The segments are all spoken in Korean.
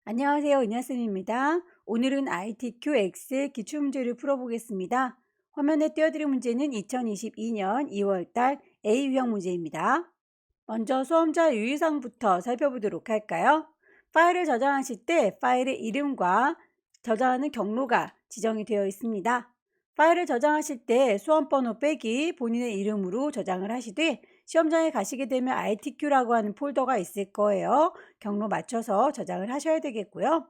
안녕하세요. 은하쌤입니다. 오늘은 ITQ 엑셀 기출문제를 풀어보겠습니다. 화면에 띄워드린 문제는 2022년 2월달 A 유형 문제입니다. 먼저 수험자 유의사항부터 살펴보도록 할까요? 파일을 저장하실 때 파일의 이름과 저장하는 경로가 지정이 되어 있습니다. 파일을 저장하실 때 수험번호 빼기 본인의 이름으로 저장을 하시되 시험장에 가시게 되면 ITQ라고 하는 폴더가 있을 거예요. 경로 맞춰서 저장을 하셔야 되겠고요.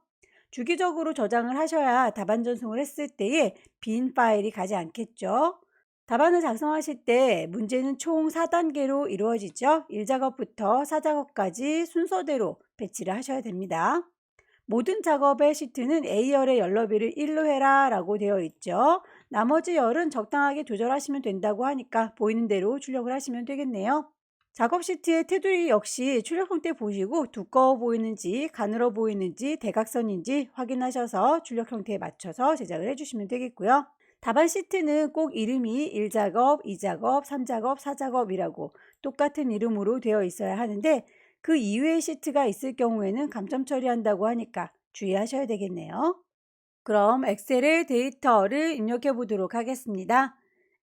주기적으로 저장을 하셔야 답안 전송을 했을 때에 빈 파일이 가지 않겠죠. 답안을 작성하실 때 문제는 총 4단계로 이루어지죠. 1작업부터 4작업까지 순서대로 배치를 하셔야 됩니다. 모든 작업의 시트는 A열의 열너비를 1로 해라 라고 되어 있죠. 나머지 열은 적당하게 조절하시면 된다고 하니까 보이는 대로 출력을 하시면 되겠네요. 작업 시트의 테두리 역시 출력 형태 보시고 두꺼워 보이는지 가늘어 보이는지 대각선인지 확인하셔서 출력 형태에 맞춰서 제작을 해주시면 되겠고요. 답안 시트는 꼭 이름이 1작업, 2작업, 3작업, 4작업이라고 똑같은 이름으로 되어 있어야 하는데 그 이외의 시트가 있을 경우에는 감점 처리한다고 하니까 주의하셔야 되겠네요. 그럼 엑셀의 데이터를 입력해 보도록 하겠습니다.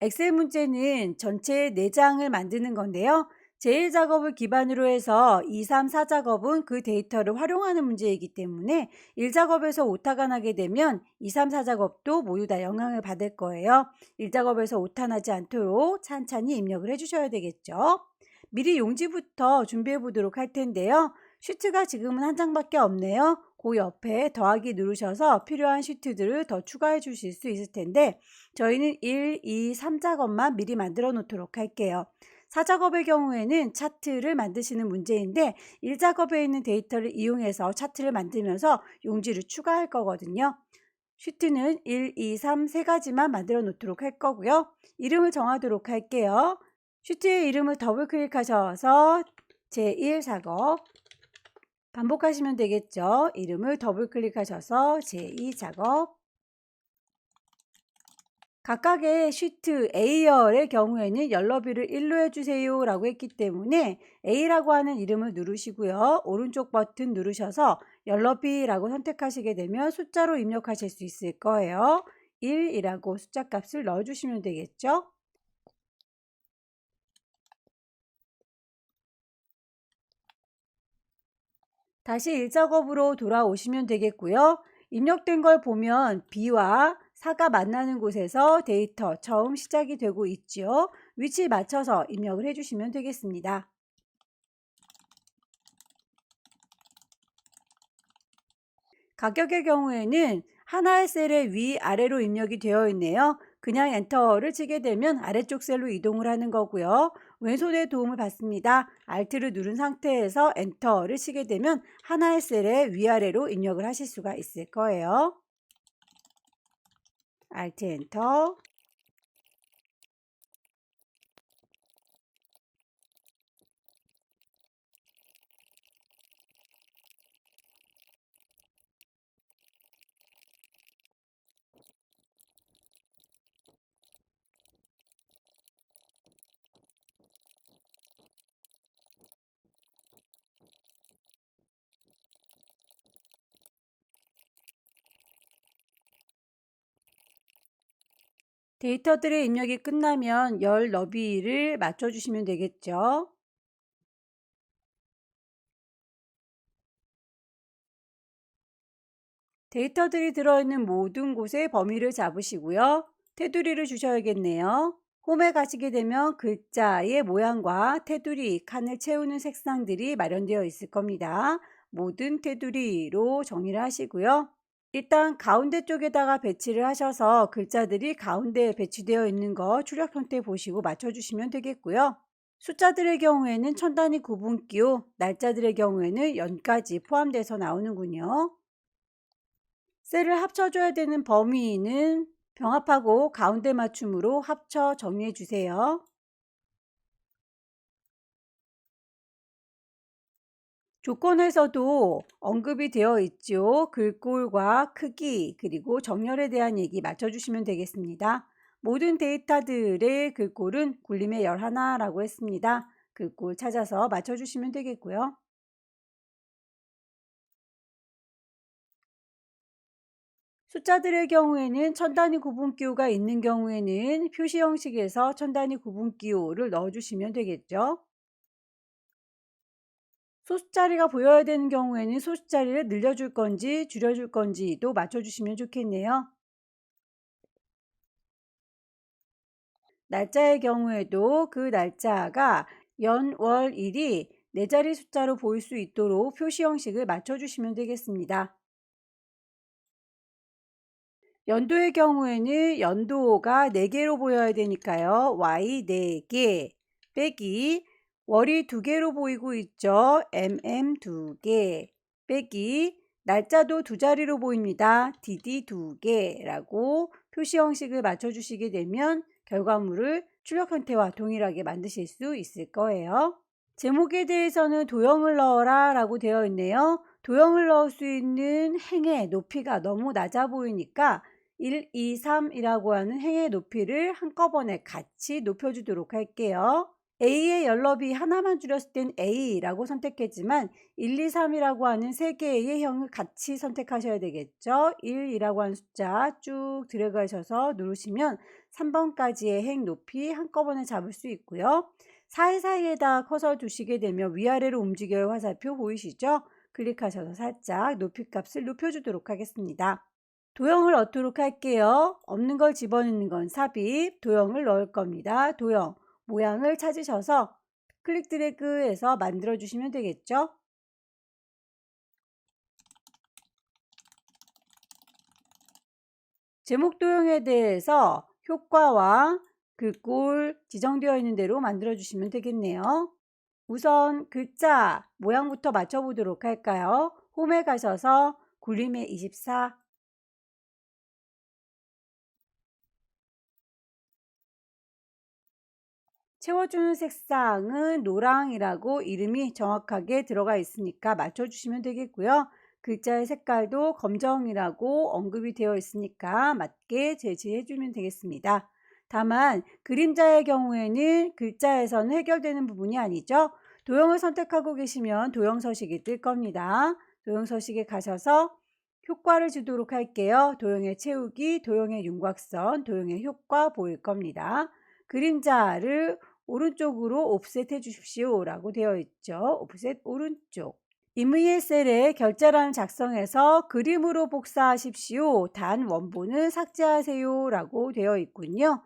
엑셀 문제는 전체 4장을 만드는 건데요. 제1작업을 기반으로 해서 2, 3, 4작업은 그 데이터를 활용하는 문제이기 때문에 1작업에서 오타가 나게 되면 2, 3, 4작업도 모두 다 영향을 받을 거예요. 1작업에서 오타 나지 않도록 찬찬히 입력을 해주셔야 되겠죠. 미리 용지부터 준비해 보도록 할 텐데요. 시트가 지금은 한 장밖에 없네요. 그 옆에 더하기 누르셔서 필요한 시트들을 더 추가해 주실 수 있을 텐데 저희는 1, 2, 3작업만 미리 만들어 놓도록 할게요. 4작업의 경우에는 차트를 만드시는 문제인데 1작업에 있는 데이터를 이용해서 차트를 만들면서 용지를 추가할 거거든요. 시트는 1, 2, 3, 세 가지만 만들어 놓도록 할 거고요. 이름을 정하도록 할게요. 시트의 이름을 더블 클릭하셔서 제1작업 반복하시면 되겠죠. 이름을 더블 클릭하셔서 제2작업 각각의 시트 A열의 경우에는 열너비를 1로 해주세요 라고 했기 때문에 A라고 하는 이름을 누르시고요. 오른쪽 버튼 누르셔서 열너비라고 선택하시게 되면 숫자로 입력하실 수 있을 거예요. 1이라고 숫자 값을 넣어주시면 되겠죠. 다시 1작업으로 돌아오시면 되겠고요. 입력된 걸 보면 B와 4가 만나는 곳에서 데이터 처음 시작이 되고 있죠. 위치 맞춰서 입력을 해주시면 되겠습니다. 가격의 경우에는 하나의 셀의 위아래로 입력이 되어 있네요. 그냥 엔터를 치게 되면 아래쪽 셀로 이동을 하는 거고요. 왼손의 도움을 받습니다. Alt를 누른 상태에서 엔터를 치게 되면 하나의 셀의 위아래로 입력을 하실 수가 있을 거예요. Alt 엔터. 데이터들의 입력이 끝나면 열 너비를 맞춰주시면 되겠죠. 데이터들이 들어있는 모든 곳의 범위를 잡으시고요. 테두리를 주셔야겠네요. 홈에 가시게 되면 글자의 모양과 테두리, 칸을 채우는 색상들이 마련되어 있을 겁니다. 모든 테두리로 정리를 하시고요. 일단 가운데 쪽에다가 배치를 하셔서 글자들이 가운데에 배치되어 있는 거 출력 형태 보시고 맞춰주시면 되겠고요. 숫자들의 경우에는 천 단위 구분기호, 날짜들의 경우에는 연까지 포함돼서 나오는군요. 셀을 합쳐줘야 되는 범위는 병합하고 가운데 맞춤으로 합쳐 정리해 주세요. 조건에서도 언급이 되어 있죠. 글꼴과 크기 그리고 정렬에 대한 얘기 맞춰주시면 되겠습니다. 모든 데이터들의 글꼴은 굴림의 11라고 했습니다. 글꼴 찾아서 맞춰주시면 되겠고요. 숫자들의 경우에는 천 단위 구분 기호가 있는 경우에는 표시 형식에서 천 단위 구분 기호를 넣어주시면 되겠죠. 소수자리가 보여야 되는 경우에는 소수자리를 늘려줄 건지 줄여줄 건지도 맞춰주시면 좋겠네요. 날짜의 경우에도 그 날짜가 연, 월, 일이 4자리 숫자로 보일 수 있도록 표시 형식을 맞춰주시면 되겠습니다. 연도의 경우에는 연도가 4개로 보여야 되니까요. Y 4개 빼기 월이 2개로 보이고 있죠. MM 2개 빼기 날짜도 2자리로 보입니다. DD 2개라고 표시 형식을 맞춰주시게 되면 결과물을 출력 형태와 동일하게 만드실 수 있을 거예요. 제목에 대해서는 도형을 넣어라 라고 되어 있네요. 도형을 넣을 수 있는 행의 높이가 너무 낮아 보이니까 1, 2, 3이라고 하는 행의 높이를 한꺼번에 같이 높여주도록 할게요. A의 연럽이 하나만 줄였을 땐 A라고 선택했지만 1, 2, 3이라고 하는 3개의 형을 같이 선택하셔야 되겠죠. 1이라고 하는 숫자 쭉 들어가셔서 누르시면 3번까지의 행 높이 한꺼번에 잡을 수 있고요. 사이사이에다 커서 두시게 되면 위아래로 움직여요. 화살표 보이시죠? 클릭하셔서 살짝 높이값을 높여주도록 하겠습니다. 도형을 넣도록 할게요. 없는 걸 집어넣는 건 삽입, 도형을 넣을 겁니다. 도형, 모양을 찾으셔서 클릭 드래그해서 만들어 주시면 되겠죠. 제목 도형에 대해서 효과와 글꼴 지정되어 있는 대로 만들어 주시면 되겠네요. 우선 글자 모양부터 맞춰보도록 할까요? 홈에 가셔서 굴림의 24 채워주는 색상은 노랑이라고 이름이 정확하게 들어가 있으니까 맞춰주시면 되겠고요. 글자의 색깔도 검정이라고 언급이 되어 있으니까 맞게 제시해주면 되겠습니다. 다만 그림자의 경우에는 글자에서는 해결되는 부분이 아니죠. 도형을 선택하고 계시면 도형 서식이 뜰 겁니다. 도형 서식에 가셔서 효과를 주도록 할게요. 도형의 채우기, 도형의 윤곽선, 도형의 효과 보일 겁니다. 그림자를 오른쪽으로 옵셋 해 주십시오 라고 되어 있죠. 옵셋 오른쪽. 임의의 셀에 결제란을 작성해서 그림으로 복사하십시오. 단 원본은 삭제하세요 라고 되어 있군요.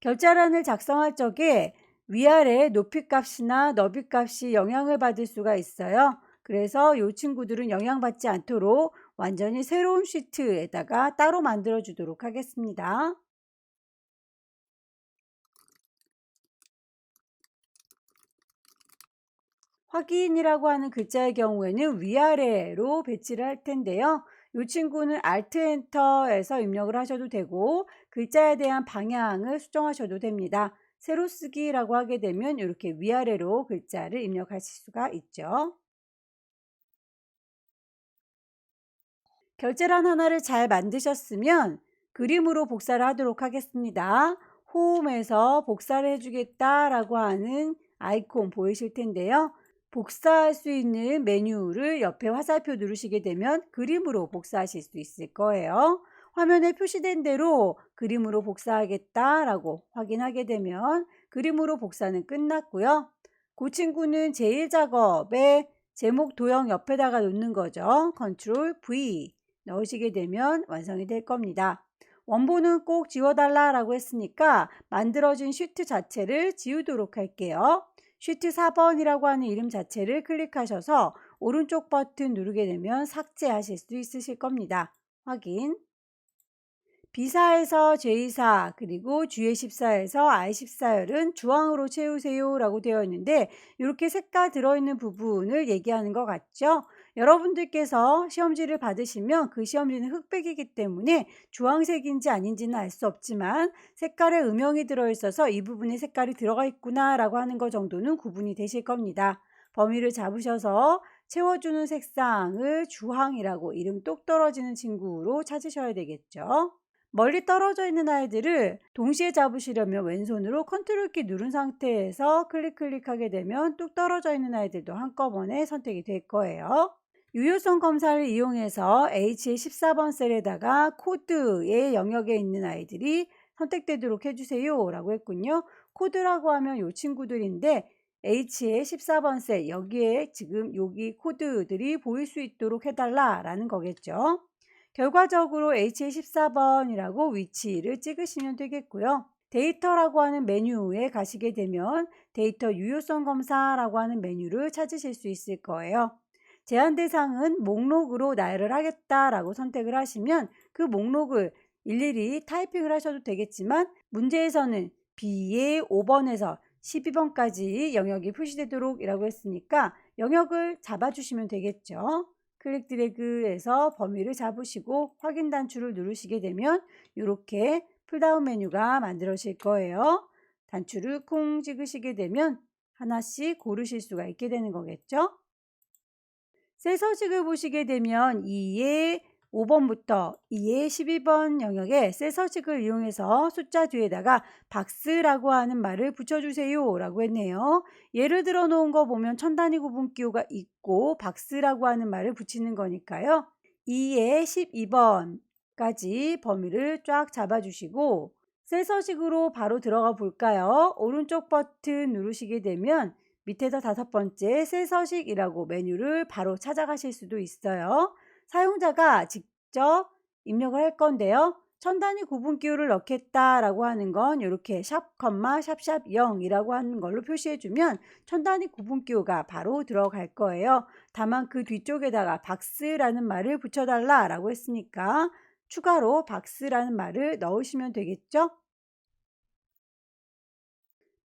결제란을 작성할 적에 위아래 높이값이나 너비값이 영향을 받을 수가 있어요. 그래서 이 친구들은 영향받지 않도록 완전히 새로운 시트에다가 따로 만들어 주도록 하겠습니다. 확인이라고 하는 글자의 경우에는 위아래로 배치를 할 텐데요. 이 친구는 Alt 엔터에서 입력을 하셔도 되고 글자에 대한 방향을 수정하셔도 됩니다. 세로 쓰기라고 하게 되면 이렇게 위아래로 글자를 입력하실 수가 있죠. 결제란 하나를 잘 만드셨으면 그림으로 복사를 하도록 하겠습니다. 홈에서 복사를 해주겠다라고 하는 아이콘 보이실 텐데요. 복사할 수 있는 메뉴를 옆에 화살표 누르시게 되면 그림으로 복사하실 수 있을 거예요. 화면에 표시된 대로 그림으로 복사하겠다라고 확인하게 되면 그림으로 복사는 끝났고요. 그 친구는 제1작업에 제목 도형 옆에다가 놓는 거죠. 컨트롤 V 넣으시게 되면 완성이 될 겁니다. 원본은 꼭 지워달라고 했으니까 만들어진 시트 자체를 지우도록 할게요. 시트 4번이라고 하는 이름 자체를 클릭하셔서 오른쪽 버튼 누르게 되면 삭제하실 수 있으실 겁니다. 확인. B사에서 J사 그리고 G14에서 I14열은 주황으로 채우세요 라고 되어 있는데 이렇게 색깔 들어있는 부분을 얘기하는 것 같죠? 여러분들께서 시험지를 받으시면 그 시험지는 흑백이기 때문에 주황색인지 아닌지는 알 수 없지만 색깔에 음영이 들어있어서 이 부분에 색깔이 들어가 있구나 라고 하는 것 정도는 구분이 되실 겁니다. 범위를 잡으셔서 채워주는 색상을 주황이라고 이름 똑 떨어지는 친구로 찾으셔야 되겠죠. 멀리 떨어져 있는 아이들을 동시에 잡으시려면 왼손으로 컨트롤 키 누른 상태에서 클릭하게 되면 뚝 떨어져 있는 아이들도 한꺼번에 선택이 될 거예요. 유효성 검사를 이용해서 H의 14번 셀에다가 코드의 영역에 있는 아이들이 선택되도록 해주세요 라고 했군요. 코드라고 하면 이 친구들인데 H의 14번 셀 여기에 지금 여기 코드들이 보일 수 있도록 해달라 라는 거겠죠. 결과적으로 H의 14번이라고 위치를 찍으시면 되겠고요. 데이터라고 하는 메뉴에 가시게 되면 데이터 유효성 검사라고 하는 메뉴를 찾으실 수 있을 거예요. 제한 대상은 목록으로 나열을 하겠다라고 선택을 하시면 그 목록을 일일이 타이핑을 하셔도 되겠지만 문제에서는 B의 5번에서 12번까지 영역이 표시되도록 이라고 했으니까 영역을 잡아주시면 되겠죠. 클릭 드래그해서 범위를 잡으시고 확인 단추를 누르시게 되면 이렇게 풀다운 메뉴가 만들어질 거예요. 단추를 콩 찍으시게 되면 하나씩 고르실 수가 있게 되는 거겠죠. 셀 서식을 보시게 되면 2의 5번부터 2의 12번 영역에 셀 서식을 이용해서 숫자 뒤에다가 박스라고 하는 말을 붙여주세요 라고 했네요. 예를 들어 놓은 거 보면 천 단위 구분 기호가 있고 박스라고 하는 말을 붙이는 거니까요. 2의 12번까지 범위를 쫙 잡아주시고 셀 서식으로 바로 들어가 볼까요? 오른쪽 버튼 누르시게 되면 밑에서 5번째 셀 서식이라고 메뉴를 바로 찾아가실 수도 있어요. 사용자가 직접 입력을 할 건데요. 천 단위 구분 기호를 넣겠다라고 하는 건 이렇게 샵, 샵샵 0이라고 하는 걸로 표시해주면 천 단위 구분 기호가 바로 들어갈 거예요. 다만 그 뒤쪽에다가 박스라는 말을 붙여달라라고 했으니까 추가로 박스라는 말을 넣으시면 되겠죠.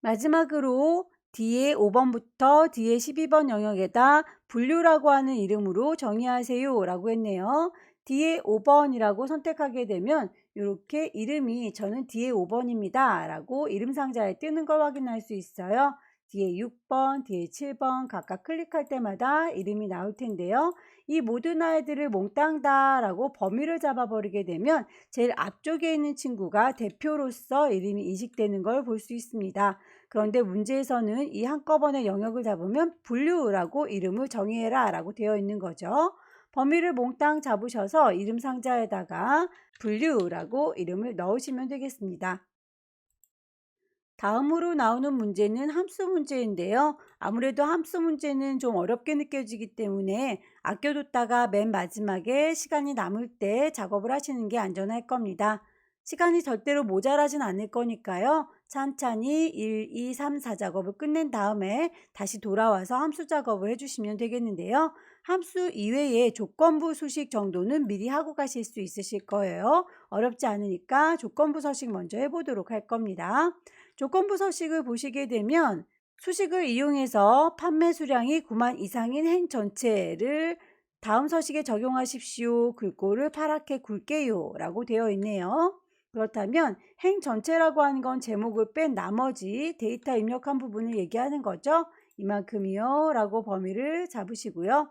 마지막으로 D의 5번부터 D의 12번 영역에다 분류라고 하는 이름으로 정의하세요 라고 했네요. D의 5번이라고 선택하게 되면 이렇게 이름이 저는 D의 5번입니다 라고 이름 상자에 뜨는 걸 확인할 수 있어요. D의 6번, D의 7번 각각 클릭할 때마다 이름이 나올 텐데요. 이 모든 아이들을 몽땅 다 라고 범위를 잡아버리게 되면 제일 앞쪽에 있는 친구가 대표로서 이름이 인식되는 걸 볼 수 있습니다. 그런데 문제에서는 이 한꺼번에 영역을 잡으면 분류라고 이름을 정의해라 라고 되어 있는 거죠. 범위를 몽땅 잡으셔서 이름 상자에다가 분류라고 이름을 넣으시면 되겠습니다. 다음으로 나오는 문제는 함수 문제인데요. 아무래도 함수 문제는 좀 어렵게 느껴지기 때문에 아껴뒀다가 맨 마지막에 시간이 남을 때 작업을 하시는 게 안전할 겁니다. 시간이 절대로 모자라진 않을 거니까요. 찬찬히 1, 2, 3, 4 작업을 끝낸 다음에 다시 돌아와서 함수 작업을 해주시면 되겠는데요. 함수 이외에 조건부 수식 정도는 미리 하고 가실 수 있으실 거예요. 어렵지 않으니까 조건부 서식 먼저 해보도록 할 겁니다. 조건부 서식을 보시게 되면 수식을 이용해서 판매 수량이 9만 이상인 행 전체를 다음 서식에 적용하십시오. 글꼴을 파랗게 굵게요 라고 되어 있네요. 그렇다면 행 전체라고 하는 건 제목을 뺀 나머지 데이터 입력한 부분을 얘기하는 거죠. 이만큼이요 라고 범위를 잡으시고요.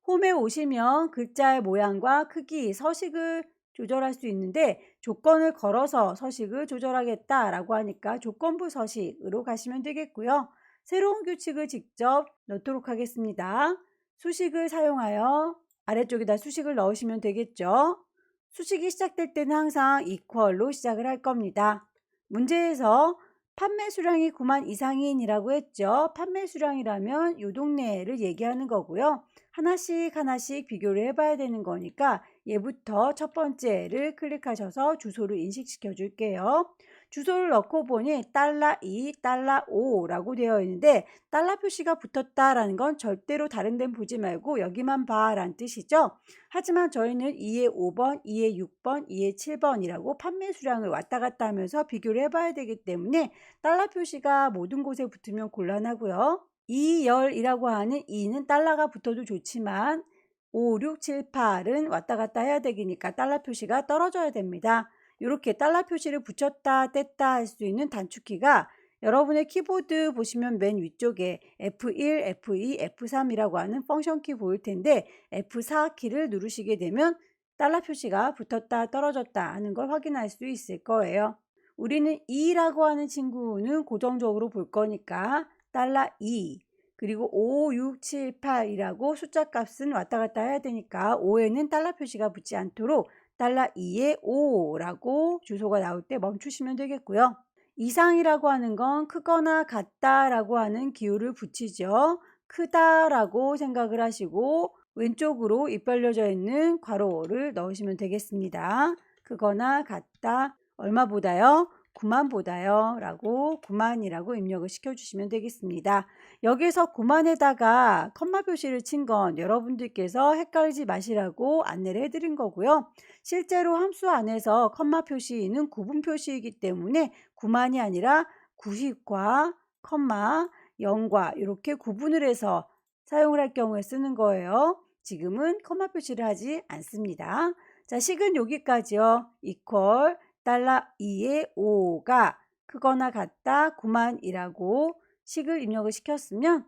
홈에 오시면 글자의 모양과 크기, 서식을 조절할 수 있는데 조건을 걸어서 서식을 조절하겠다라고 하니까 조건부 서식으로 가시면 되겠고요. 새로운 규칙을 직접 넣도록 하겠습니다. 수식을 사용하여 아래쪽에다 수식을 넣으시면 되겠죠. 수식이 시작될 때는 항상 이퀄로 시작을 할 겁니다. 문제에서 판매 수량이 9만 이상인이라고 했죠. 판매 수량이라면 이 동네를 얘기하는 거고요. 하나씩 하나씩 비교를 해봐야 되는 거니까 얘부터 첫 번째를 클릭하셔서 주소를 인식시켜 줄게요. 주소를 넣고 보니 $2, $5라고 되어 있는데 달러 표시가 붙었다라는 건 절대로 다른 데는 보지 말고 여기만 봐 라는 뜻이죠. 하지만 저희는 2의 5번, 2의 6번, 2의 7번이라고 판매 수량을 왔다 갔다 하면서 비교를 해봐야 되기 때문에 달러 표시가 모든 곳에 붙으면 곤란하고요. 2열이라고 하는 2는 달러가 붙어도 좋지만 5, 6, 7, 8은 왔다 갔다 해야 되니까 달러 표시가 떨어져야 됩니다. 이렇게 달러 표시를 붙였다 뗐다 할 수 있는 단축키가 여러분의 키보드 보시면 맨 위쪽에 F1, F2, F3이라고 하는 펑션키 보일 텐데 F4 키를 누르시게 되면 달러 표시가 붙었다 떨어졌다 하는 걸 확인할 수 있을 거예요. 우리는 2라고 하는 친구는 고정적으로 볼 거니까 $2. 그리고 5, 6, 7, 8이라고 숫자 값은 왔다 갔다 해야 되니까 5에는 달러 표시가 붙지 않도록 $2에 5라고 주소가 나올 때 멈추시면 되겠고요. 이상이라고 하는 건 크거나 같다라고 하는 기호를 붙이죠. 크다라고 생각을 하시고 왼쪽으로 입 벌려져 있는 괄호를 넣으시면 되겠습니다. 크거나 같다. 얼마보다요? 9만보다요 라고 9만이라고 입력을 시켜주시면 되겠습니다. 여기서 9만에다가 컴마 표시를 친 건 여러분들께서 헷갈리지 마시라고 안내를 해드린 거고요. 실제로 함수 안에서 컴마 표시는 구분 표시이기 때문에 9만이 아니라 90과 컴마 0과 이렇게 구분을 해서 사용을 할 경우에 쓰는 거예요. 지금은 컴마 표시를 하지 않습니다. 자, 식은 여기까지요. equal $2에 5가 크거나 같다 9만이라고 식을 입력을 시켰으면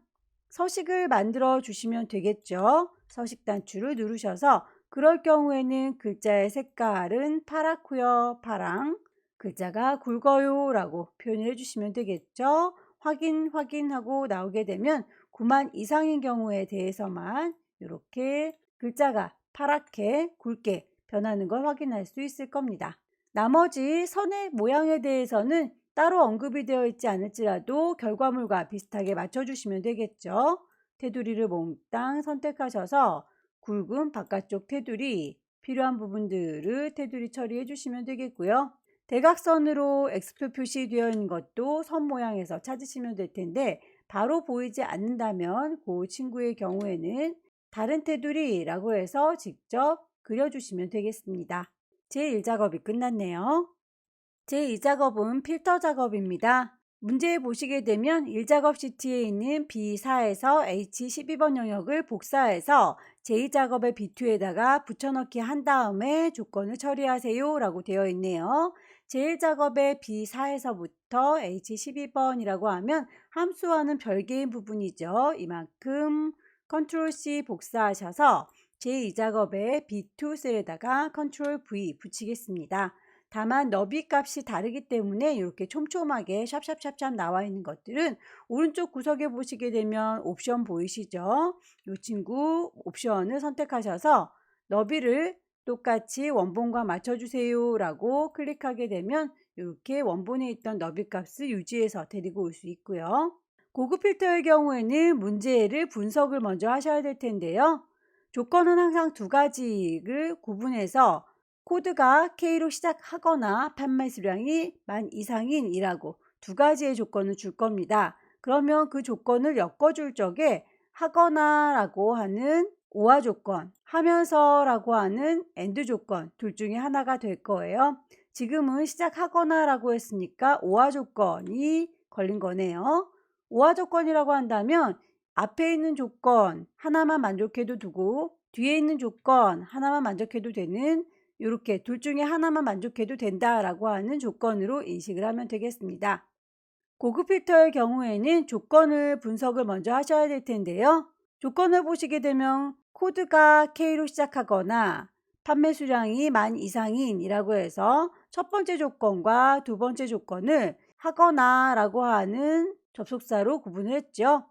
서식을 만들어 주시면 되겠죠. 서식 단추를 누르셔서 그럴 경우에는 글자의 색깔은 파랗고요. 파랑. 글자가 굵어요 라고 표현을 해주시면 되겠죠. 확인하고 나오게 되면 9만 이상인 경우에 대해서만 이렇게 글자가 파랗게 굵게 변하는 걸 확인할 수 있을 겁니다. 나머지 선의 모양에 대해서는 따로 언급이 되어 있지 않을지라도 결과물과 비슷하게 맞춰주시면 되겠죠. 테두리를 몽땅 선택하셔서 굵은 바깥쪽 테두리, 필요한 부분들을 테두리 처리해 주시면 되겠고요. 대각선으로 X표 표시되어 있는 것도 선 모양에서 찾으시면 될 텐데 바로 보이지 않는다면 그 친구의 경우에는 다른 테두리라고 해서 직접 그려주시면 되겠습니다. 제1작업이 끝났네요. 제2작업은 필터 작업입니다. 문제 보시게 되면 1작업 시트에 있는 B4에서 H12번 영역을 복사해서 제2작업의 B2에다가 붙여넣기 한 다음에 조건을 처리하세요 라고 되어 있네요. 제1작업의 B4에서부터 H12번이라고 하면 함수와는 별개인 부분이죠. 이만큼 컨트롤 C 복사하셔서 제2작업의 B2 셀에다가 컨트롤 V 붙이겠습니다. 다만 너비 값이 다르기 때문에 이렇게 촘촘하게 샵샵샵샵 나와 있는 것들은 오른쪽 구석에 보시게 되면 옵션 보이시죠? 이 친구 옵션을 선택하셔서 너비를 똑같이 원본과 맞춰주세요 라고 클릭하게 되면 이렇게 원본에 있던 너비 값을 유지해서 데리고 올 수 있고요. 고급 필터의 경우에는 문제를 분석을 먼저 하셔야 될 텐데요. 조건은 항상 두 가지를 구분해서 코드가 K로 시작하거나 판매 수량이 10,000 이상인이라고 두 가지의 조건을 줄 겁니다. 그러면 그 조건을 엮어줄 적에 하거나 라고 하는 오화 조건, 하면서 라고 하는 AND 조건 둘 중에 하나가 될 거예요. 지금은 시작하거나 라고 했으니까 오화 조건이 걸린 거네요. 오화 조건이라고 한다면 앞에 있는 조건 하나만 만족해도 두고 뒤에 있는 조건 하나만 만족해도 되는 이렇게 둘 중에 하나만 만족해도 된다라고 하는 조건으로 인식을 하면 되겠습니다. 고급 필터의 경우에는 조건을 분석을 먼저 하셔야 될 텐데요. 조건을 보시게 되면 코드가 K로 시작하거나 판매 수량이 10,000 이상인이라고 해서 첫 번째 조건과 두 번째 조건을 하거나 라고 하는 접속사로 구분을 했죠.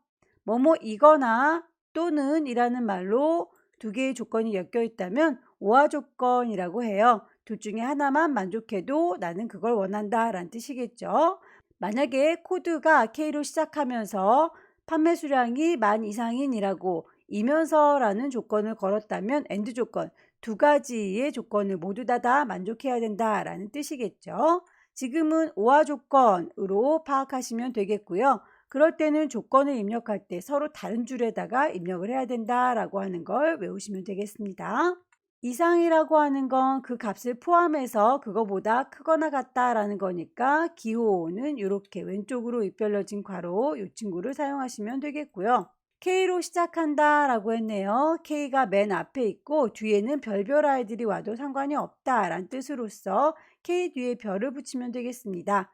뭐뭐이거나 또는 이라는 말로 두 개의 조건이 엮여 있다면 오화 조건이라고 해요. 둘 중에 하나만 만족해도 나는 그걸 원한다 라는 뜻이겠죠. 만약에 코드가 K로 시작하면서 판매 수량이 10,000 이상인이라고 이면서라는 조건을 걸었다면 AND 조건 두 가지의 조건을 모두 다 만족해야 된다라는 뜻이겠죠. 지금은 오화 조건으로 파악하시면 되겠고요. 그럴 때는 조건을 입력할 때 서로 다른 줄에다가 입력을 해야 된다라고 하는 걸 외우시면 되겠습니다. 이상이라고 하는 건 그 값을 포함해서 그거보다 크거나 같다라는 거니까 기호는 이렇게 왼쪽으로 입별려진 괄호 이 친구를 사용하시면 되겠고요. K로 시작한다 라고 했네요. K가 맨 앞에 있고 뒤에는 별별 아이들이 와도 상관이 없다 라는 뜻으로서 K 뒤에 별을 붙이면 되겠습니다.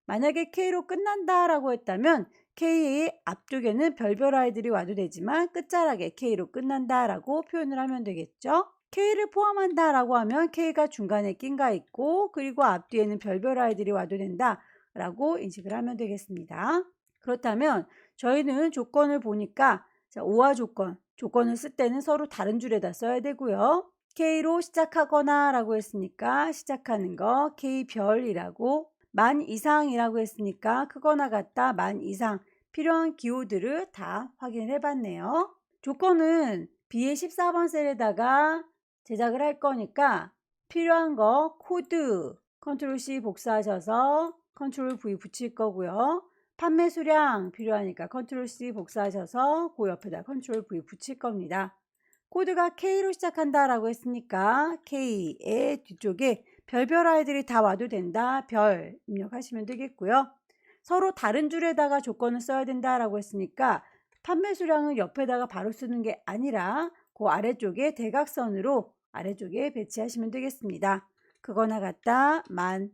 만약에 K로 끝난다 라고 했다면 K의 앞쪽에는 별별 아이들이 와도 되지만 끝자락에 K로 끝난다 라고 표현을 하면 되겠죠. K를 포함한다 라고 하면 K가 중간에 낀가 있고 그리고 앞뒤에는 별별 아이들이 와도 된다 라고 인식을 하면 되겠습니다. 그렇다면 저희는 조건을 보니까 오화 조건을 쓸 때는 서로 다른 줄에다 써야 되고요. K로 시작하거나 라고 했으니까 시작하는 거 K별이라고, 만 이상이라고 했으니까 크거나 같다 만 이상, 필요한 기호들을 다 확인을 해봤네요. 조건은 B의 14번 셀에다가 제작을 할 거니까 필요한 거 코드 컨트롤 C 복사하셔서 컨트롤 V 붙일 거고요. 판매 수량 필요하니까 컨트롤 C 복사하셔서 그 옆에다 컨트롤 V 붙일 겁니다. 코드가 K로 시작한다 라고 했으니까 K의 뒤쪽에 별별 아이들이 다 와도 된다, 별 입력하시면 되겠고요. 서로 다른 줄에다가 조건을 써야 된다 라고 했으니까 판매 수량은 옆에다가 바로 쓰는 게 아니라 그 아래쪽에 대각선으로 아래쪽에 배치하시면 되겠습니다. 그거나 같다 만.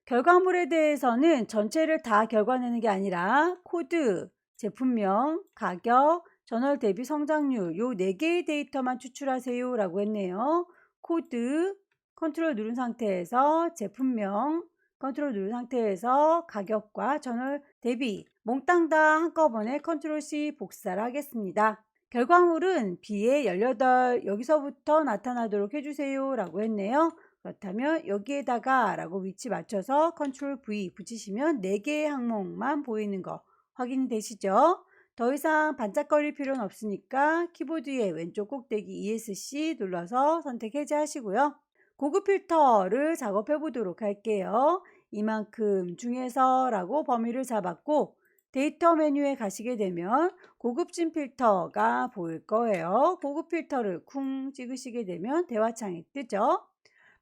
결과물에 대해서는 전체를 다 결과내는 게 아니라 코드, 제품명, 가격, 전월 대비 성장률 요 4개의 데이터만 추출하세요 라고 했네요. 코드, 컨트롤 누른 상태에서 제품명, 컨트롤 누른 상태에서 가격과 전월 대비 몽땅 다 한꺼번에 컨트롤 C 복사를 하겠습니다. 결과물은 B의 18 여기서부터 나타나도록 해주세요 라고 했네요. 그렇다면 여기에다가 라고 위치 맞춰서 컨트롤 V 붙이시면 4개의 항목만 보이는 거 확인이 되시죠? 더 이상 반짝거릴 필요는 없으니까 키보드의 왼쪽 꼭대기 ESC 눌러서 선택 해제하시고요. 고급 필터를 작업해 보도록 할게요. 이만큼 중에서 라고 범위를 잡았고 데이터 메뉴에 가시게 되면 고급진 필터가 보일 거예요. 고급 필터를 쿵 찍으시게 되면 대화창이 뜨죠.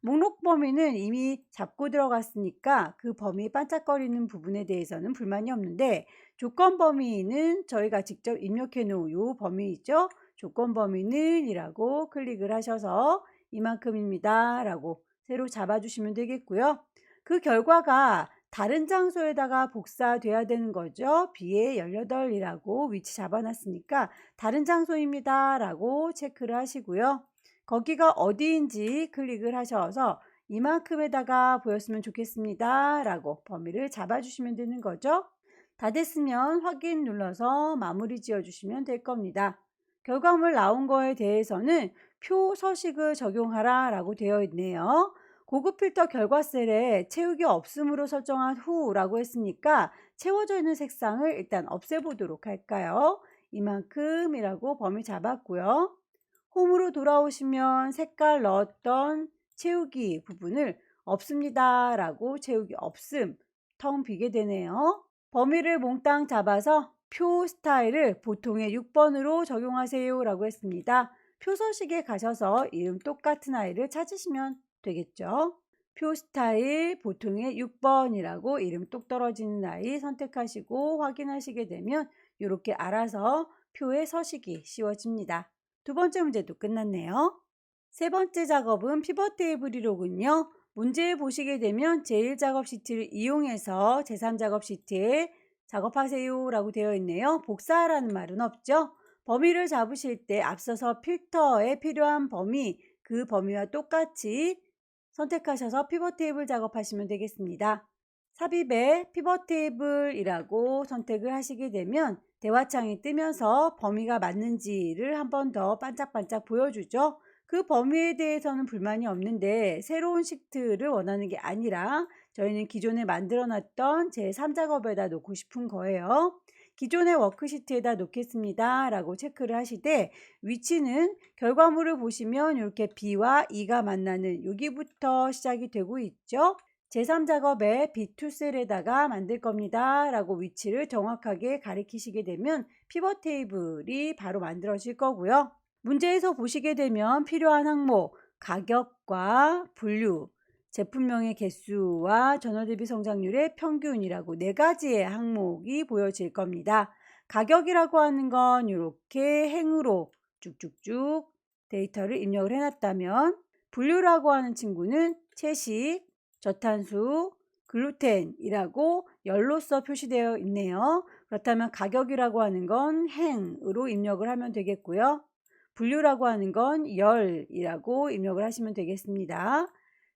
목록 범위는 이미 잡고 들어갔으니까 그 범위 반짝거리는 부분에 대해서는 불만이 없는데 조건 범위는 저희가 직접 입력해 놓은 요 범위이죠. 조건 범위는 이라고 클릭을 하셔서 이만큼입니다 라고 새로 잡아주시면 되겠고요. 그 결과가 다른 장소에다가 복사돼야 되는 거죠. B의 18이라고 위치 잡아놨으니까 다른 장소입니다 라고 체크를 하시고요. 거기가 어디인지 클릭을 하셔서 이만큼에다가 보였으면 좋겠습니다 라고 범위를 잡아주시면 되는 거죠. 다 됐으면 확인 눌러서 마무리 지어 주시면 될 겁니다. 결과물 나온 거에 대해서는 표 서식을 적용하라 라고 되어 있네요. 고급 필터 결과 셀에 채우기 없음으로 설정한 후 라고 했으니까 채워져 있는 색상을 일단 없애보도록 할까요? 이만큼이라고 범위 잡았고요. 홈으로 돌아오시면 색깔 넣었던 채우기 부분을 없습니다 라고 채우기 없음 텅 비게 되네요. 범위를 몽땅 잡아서 표 스타일을 보통의 6번으로 적용하세요 라고 했습니다. 표 서식에 가셔서 이름 똑같은 아이를 찾으시면 되겠죠. 표 스타일 보통의 6번이라고 이름 똑 떨어지는 아이 선택하시고 확인하시게 되면 이렇게 알아서 표의 서식이 씌워집니다. 두 번째 문제도 끝났네요. 세 번째 작업은 피벗 테이블이로군요. 문제 보시게 되면 제1작업 시트를 이용해서 제3작업 시트에 작업하세요 라고 되어 있네요. 복사하라는 말은 없죠. 범위를 잡으실 때 앞서서 필터에 필요한 범위, 그 범위와 똑같이 선택하셔서 피벗 테이블 작업하시면 되겠습니다. 삽입에 피벗 테이블이라고 선택을 하시게 되면 대화창이 뜨면서 범위가 맞는지를 한 번 더 반짝반짝 보여주죠. 그 범위에 대해서는 불만이 없는데 새로운 시트를 원하는 게 아니라 저희는 기존에 만들어 놨던 제3작업에다 놓고 싶은 거예요. 기존의 워크시트에다 놓겠습니다 라고 체크를 하시되 위치는 결과물을 보시면 이렇게 B와 E가 만나는 여기부터 시작이 되고 있죠. 제3작업에 B2 셀에다가 만들 겁니다 라고 위치를 정확하게 가리키시게 되면 피벗 테이블이 바로 만들어질 거고요. 문제에서 보시게 되면 필요한 항목, 가격과 분류, 제품명의 개수와 전월 대비 성장률의 평균이라고 4가지의 항목이 보여질 겁니다. 가격이라고 하는 건 이렇게 행으로 쭉쭉쭉 데이터를 입력을 해놨다면 분류라고 하는 친구는 채식, 저탄수, 글루텐이라고 열로써 표시되어 있네요. 그렇다면 가격이라고 하는 건 행으로 입력을 하면 되겠고요. 분류라고 하는 건 열이라고 입력을 하시면 되겠습니다.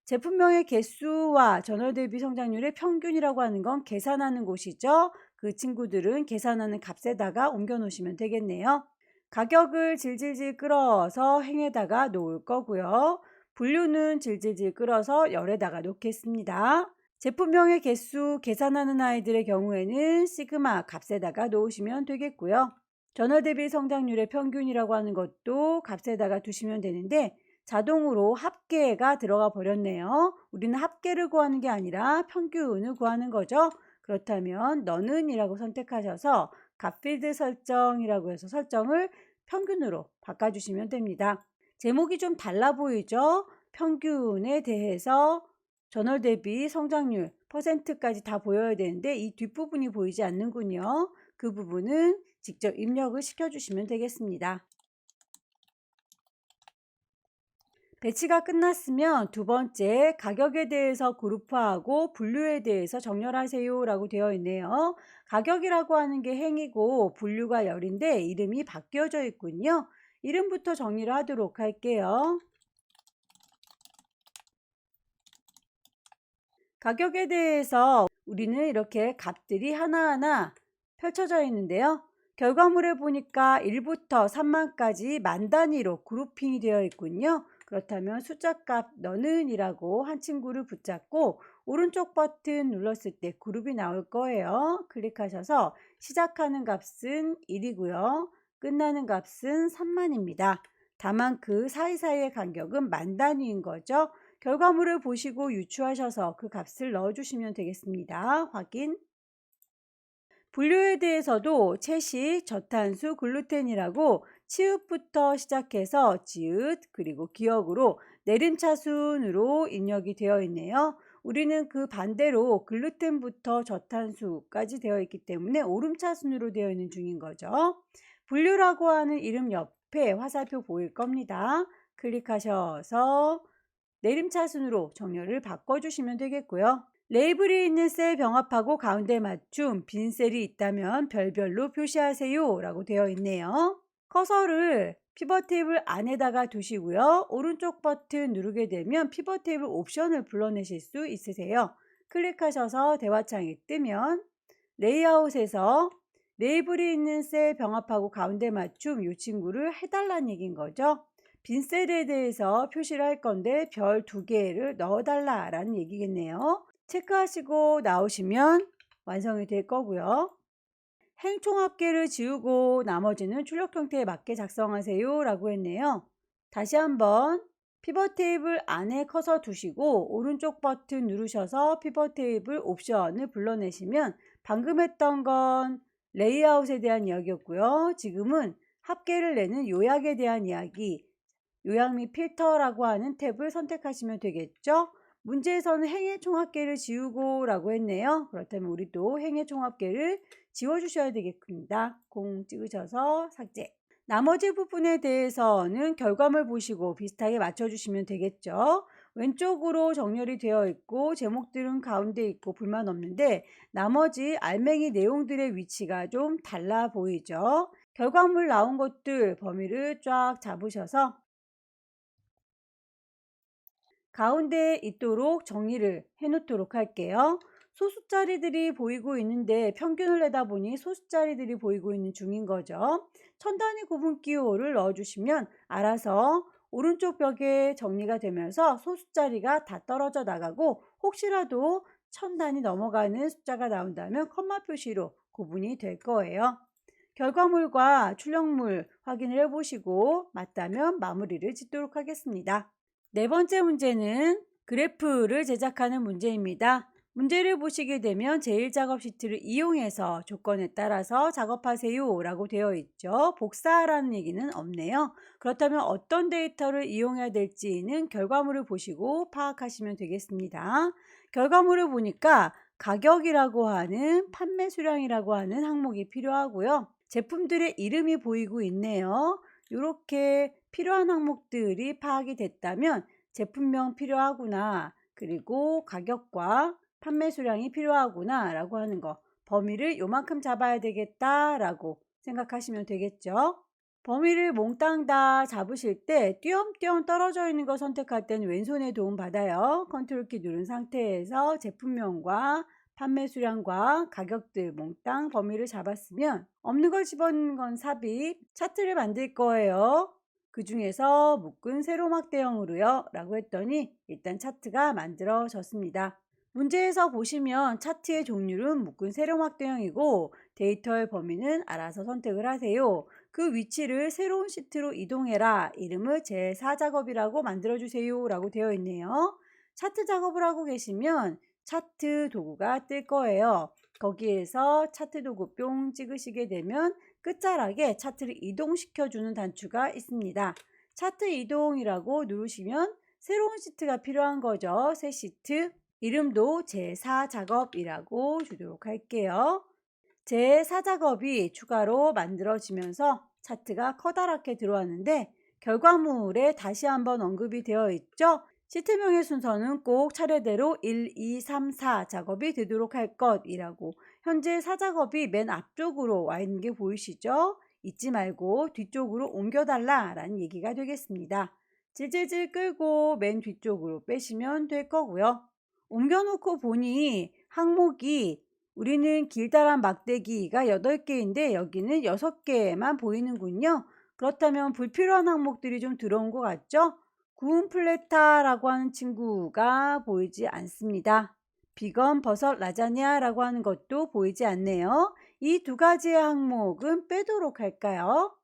제품명의 개수와 전월 대비 성장률의 평균이라고 하는 건 계산하는 곳이죠. 그 친구들은 계산하는 값에다가 옮겨 놓으시면 되겠네요. 가격을 질질질 끌어서 행에다가 놓을 거고요. 분류는 질질질 끌어서 열에다가 놓겠습니다. 제품명의 개수 계산하는 아이들의 경우에는 시그마 값에다가 놓으시면 되겠고요. 전월 대비 성장률의 평균이라고 하는 것도 값에다가 두시면 되는데 자동으로 합계가 들어가 버렸네요. 우리는 합계를 구하는 게 아니라 평균을 구하는 거죠. 그렇다면 너는 이라고 선택하셔서 값필드 설정이라고 해서 설정을 평균으로 바꿔주시면 됩니다. 제목이 좀 달라 보이죠? 평균에 대해서 전월 대비 성장률 퍼센트까지 다 보여야 되는데 이 뒷부분이 보이지 않는군요. 그 부분은 직접 입력을 시켜주시면 되겠습니다. 배치가 끝났으면 두 번째 가격에 대해서 그룹화하고 분류에 대해서 정렬하세요 라고 되어 있네요. 가격이라고 하는 게 행이고 분류가 열인데 이름이 바뀌어져 있군요. 이름부터 정리를 하도록 할게요. 가격에 대해서 우리는 이렇게 값들이 하나하나 펼쳐져 있는데요. 결과물에 보니까 1부터 3만까지 만 단위로 그룹핑이 되어 있군요. 그렇다면 숫자값 너는 이라고 한 친구를 붙잡고 오른쪽 버튼 눌렀을 때 그룹이 나올 거예요. 클릭하셔서 시작하는 값은 1이고요. 끝나는 값은 3만입니다. 다만 그 사이사이의 간격은 만 단위인 거죠. 결과물을 보시고 유추하셔서 그 값을 넣어주시면 되겠습니다. 확인. 분류에 대해서도 채식, 저탄수, 글루텐이라고 치읓부터 시작해서 지읒 그리고 기억으로 내림차순으로 입력이 되어 있네요. 우리는 그 반대로 글루텐부터 저탄수까지 되어 있기 때문에 오름차순으로 되어 있는 중인 거죠. 분류라고 하는 이름 옆에 화살표 보일 겁니다. 클릭하셔서 내림차순으로 정렬을 바꿔주시면 되겠고요. 레이블이 있는 셀 병합하고 가운데 맞춤 빈 셀이 있다면 별별로 표시하세요 라고 되어 있네요. 커서를 피벗 테이블 안에다가 두시고요. 오른쪽 버튼 누르게 되면 피벗 테이블 옵션을 불러내실 수 있으세요. 클릭하셔서 대화창이 뜨면 레이아웃에서 레이블이 있는 셀 병합하고 가운데 맞춤 이 친구를 해달라는 얘기인 거죠. 빈 셀에 대해서 표시를 할 건데 별 2개를 넣어달라 라는 얘기겠네요. 체크하시고 나오시면 완성이 될 거고요. 행총합계를 지우고 나머지는 출력 형태에 맞게 작성하세요 라고 했네요. 다시 한번 피벗 테이블 안에 커서 두시고 오른쪽 버튼 누르셔서 피벗 테이블 옵션을 불러내시면 방금 했던 건 레이아웃에 대한 이야기였고요. 지금은 합계를 내는 요약에 대한 이야기, 요약 및 필터라고 하는 탭을 선택하시면 되겠죠. 문제에서는 행의 총합계를 지우고 라고 했네요. 그렇다면 우리도 행의 총합계를 지워주셔야 되겠습니다. 공 찍으셔서 삭제. 나머지 부분에 대해서는 결과물 보시고 비슷하게 맞춰주시면 되겠죠. 왼쪽으로 정렬이 되어 있고 제목들은 가운데 있고 불만 없는데 나머지 알맹이 내용들의 위치가 좀 달라 보이죠. 결과물 나온 것들 범위를 쫙 잡으셔서 가운데에 있도록 정리를 해 놓도록 할게요. 소수자리들이 보이고 있는데 평균을 내다 보니 소수자리들이 보이고 있는 중인 거죠. 천단위 구분 기호를 넣어주시면 알아서 오른쪽 벽에 정리가 되면서 소수자리가 다 떨어져 나가고 혹시라도 천단이 넘어가는 숫자가 나온다면 컴마 표시로 구분이 될 거예요. 결과물과 출력물 확인을 해보시고 맞다면 마무리를 짓도록 하겠습니다. 네 번째 문제는 그래프를 제작하는 문제입니다. 문제를 보시게 되면 제1작업 시트를 이용해서 조건에 따라서 작업하세요 라고 되어 있죠. 복사라는 얘기는 없네요. 그렇다면 어떤 데이터를 이용해야 될지는 결과물을 보시고 파악하시면 되겠습니다. 결과물을 보니까 가격이라고 하는 판매 수량이라고 하는 항목이 필요하고요. 제품들의 이름이 보이고 있네요. 이렇게 필요한 항목들이 파악이 됐다면 제품명 필요하구나, 그리고 가격과 판매 수량이 필요하구나 라고 하는 거, 범위를 요만큼 잡아야 되겠다 라고 생각하시면 되겠죠. 범위를 몽땅 다 잡으실 때 띄엄띄엄 떨어져 있는 거 선택할 때는 왼손에 도움 받아요. 컨트롤 키 누른 상태에서 제품명과 판매 수량과 가격들 몽땅 범위를 잡았으면 없는 걸 집어넣는 건 삽입, 차트를 만들 거예요. 그 중에서 묶은 세로막대형으로요 라고 했더니 일단 차트가 만들어졌습니다. 문제에서 보시면 차트의 종류는 묶은 세로막대형이고 데이터의 범위는 알아서 선택을 하세요. 그 위치를 새로운 시트로 이동해라. 이름을 제4작업이라고 만들어주세요 라고 되어 있네요. 차트 작업을 하고 계시면 차트 도구가 뜰 거예요. 거기에서 차트 도구 뿅 찍으시게 되면 끝자락에 차트를 이동시켜주는 단추가 있습니다. 차트 이동이라고 누르시면 새로운 시트가 필요한 거죠. 새 시트. 이름도 제4작업이라고 주도록 할게요. 제4작업이 추가로 만들어지면서 차트가 커다랗게 들어왔는데 결과물에 다시 한번 언급이 되어 있죠. 시트명의 순서는 꼭 차례대로 1, 2, 3, 4 작업이 되도록 할 것이라고 현재 4작업이 맨 앞쪽으로 와 있는 게 보이시죠? 잊지 말고 뒤쪽으로 옮겨달라라는 얘기가 되겠습니다. 질질질 끌고 맨 뒤쪽으로 빼시면 될 거고요. 옮겨놓고 보니 항목이 우리는 길다란 막대기가 8개인데 여기는 6개만 보이는군요. 그렇다면 불필요한 항목들이 좀 들어온 것 같죠? 구운 플레타라고 하는 친구가 보이지 않습니다. 비건 버섯 라자냐라고 하는 것도 보이지 않네요. 이 두 가지의 항목은 빼도록 할까요?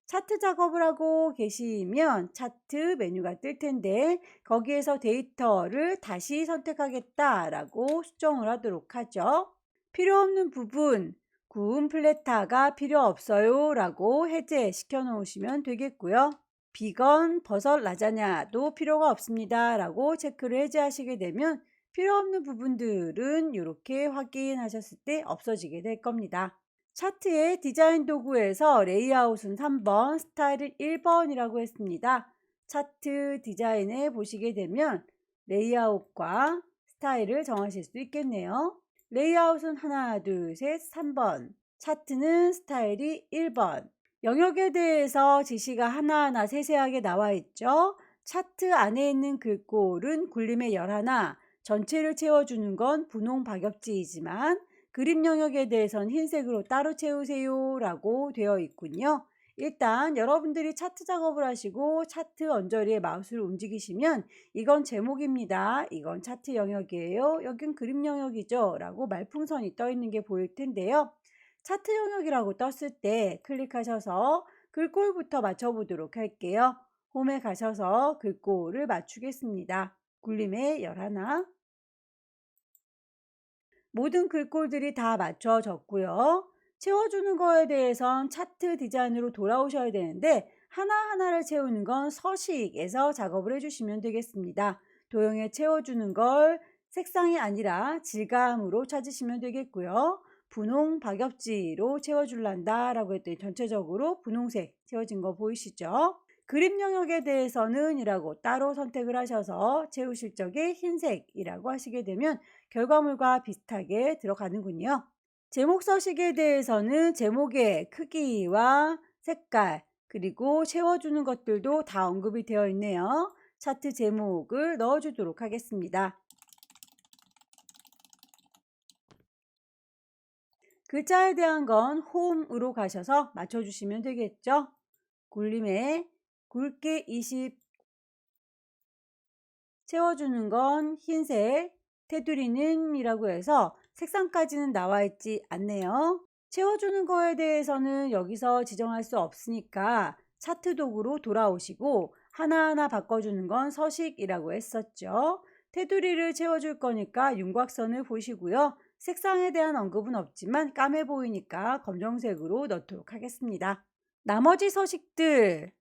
차트 작업을 하고 계시면 차트 메뉴가 뜰 텐데 거기에서 데이터를 다시 선택하겠다라고 수정을 하도록 하죠. 필요 없는 부분, 구운 플래타가 필요 없어요 라고 해제시켜 놓으시면 되겠고요. 비건 버섯 라자냐도 필요가 없습니다 라고 체크를 해제하시게 되면 필요 없는 부분들은 이렇게 확인하셨을 때 없어지게 될 겁니다. 차트의 디자인 도구에서 레이아웃은 3번, 스타일은 1번이라고 했습니다. 차트 디자인에 보시게 되면 레이아웃과 스타일을 정하실 수 있겠네요. 레이아웃은 하나, 둘, 셋, 3번. 차트는 스타일이 1번. 영역에 대해서 지시가 하나하나 세세하게 나와 있죠. 차트 안에 있는 글꼴은 굴림의 11, 전체를 채워주는 건 분홍 박엽지이지만 그림 영역에 대해서는 흰색으로 따로 채우세요 라고 되어 있군요. 일단 여러분들이 차트 작업을 하시고 차트 언저리에 마우스를 움직이시면 이건 제목입니다. 이건 차트 영역이에요. 여긴 그림 영역이죠. 라고 말풍선이 떠 있는 게 보일 텐데요. 차트 영역이라고 떴을 때 클릭하셔서 글꼴부터 맞춰보도록 할게요. 홈에 가셔서 글꼴을 맞추겠습니다. 굴림의 11. 모든 글꼴들이 다 맞춰졌고요. 채워주는 거에 대해선 차트 디자인으로 돌아오셔야 되는데 하나하나를 채우는 건 서식에서 작업을 해주시면 되겠습니다. 도형에 채워주는 걸 색상이 아니라 질감으로 찾으시면 되겠고요. 분홍 박엽지로 채워줄란다 라고 했더니 전체적으로 분홍색 채워진 거 보이시죠? 그림 영역에 대해서는 이라고 따로 선택을 하셔서 채우실 적에 흰색이라고 하시게 되면 결과물과 비슷하게 들어가는군요. 제목 서식에 대해서는 제목의 크기와 색깔 그리고 채워주는 것들도 다 언급이 되어 있네요. 차트 제목을 넣어주도록 하겠습니다. 글자에 대한 건 홈으로 가셔서 맞춰주시면 되겠죠. 굴림에 굵게 20 채워주는 건 흰색, 테두리는 이라고 해서 색상까지는 나와 있지 않네요. 채워주는 거에 대해서는 여기서 지정할 수 없으니까 차트 도구로 돌아오시고 하나하나 바꿔주는 건 서식이라고 했었죠. 테두리를 채워줄 거니까 윤곽선을 보시고요. 색상에 대한 언급은 없지만 까매 보이니까 검정색으로 넣도록 하겠습니다. 나머지 서식들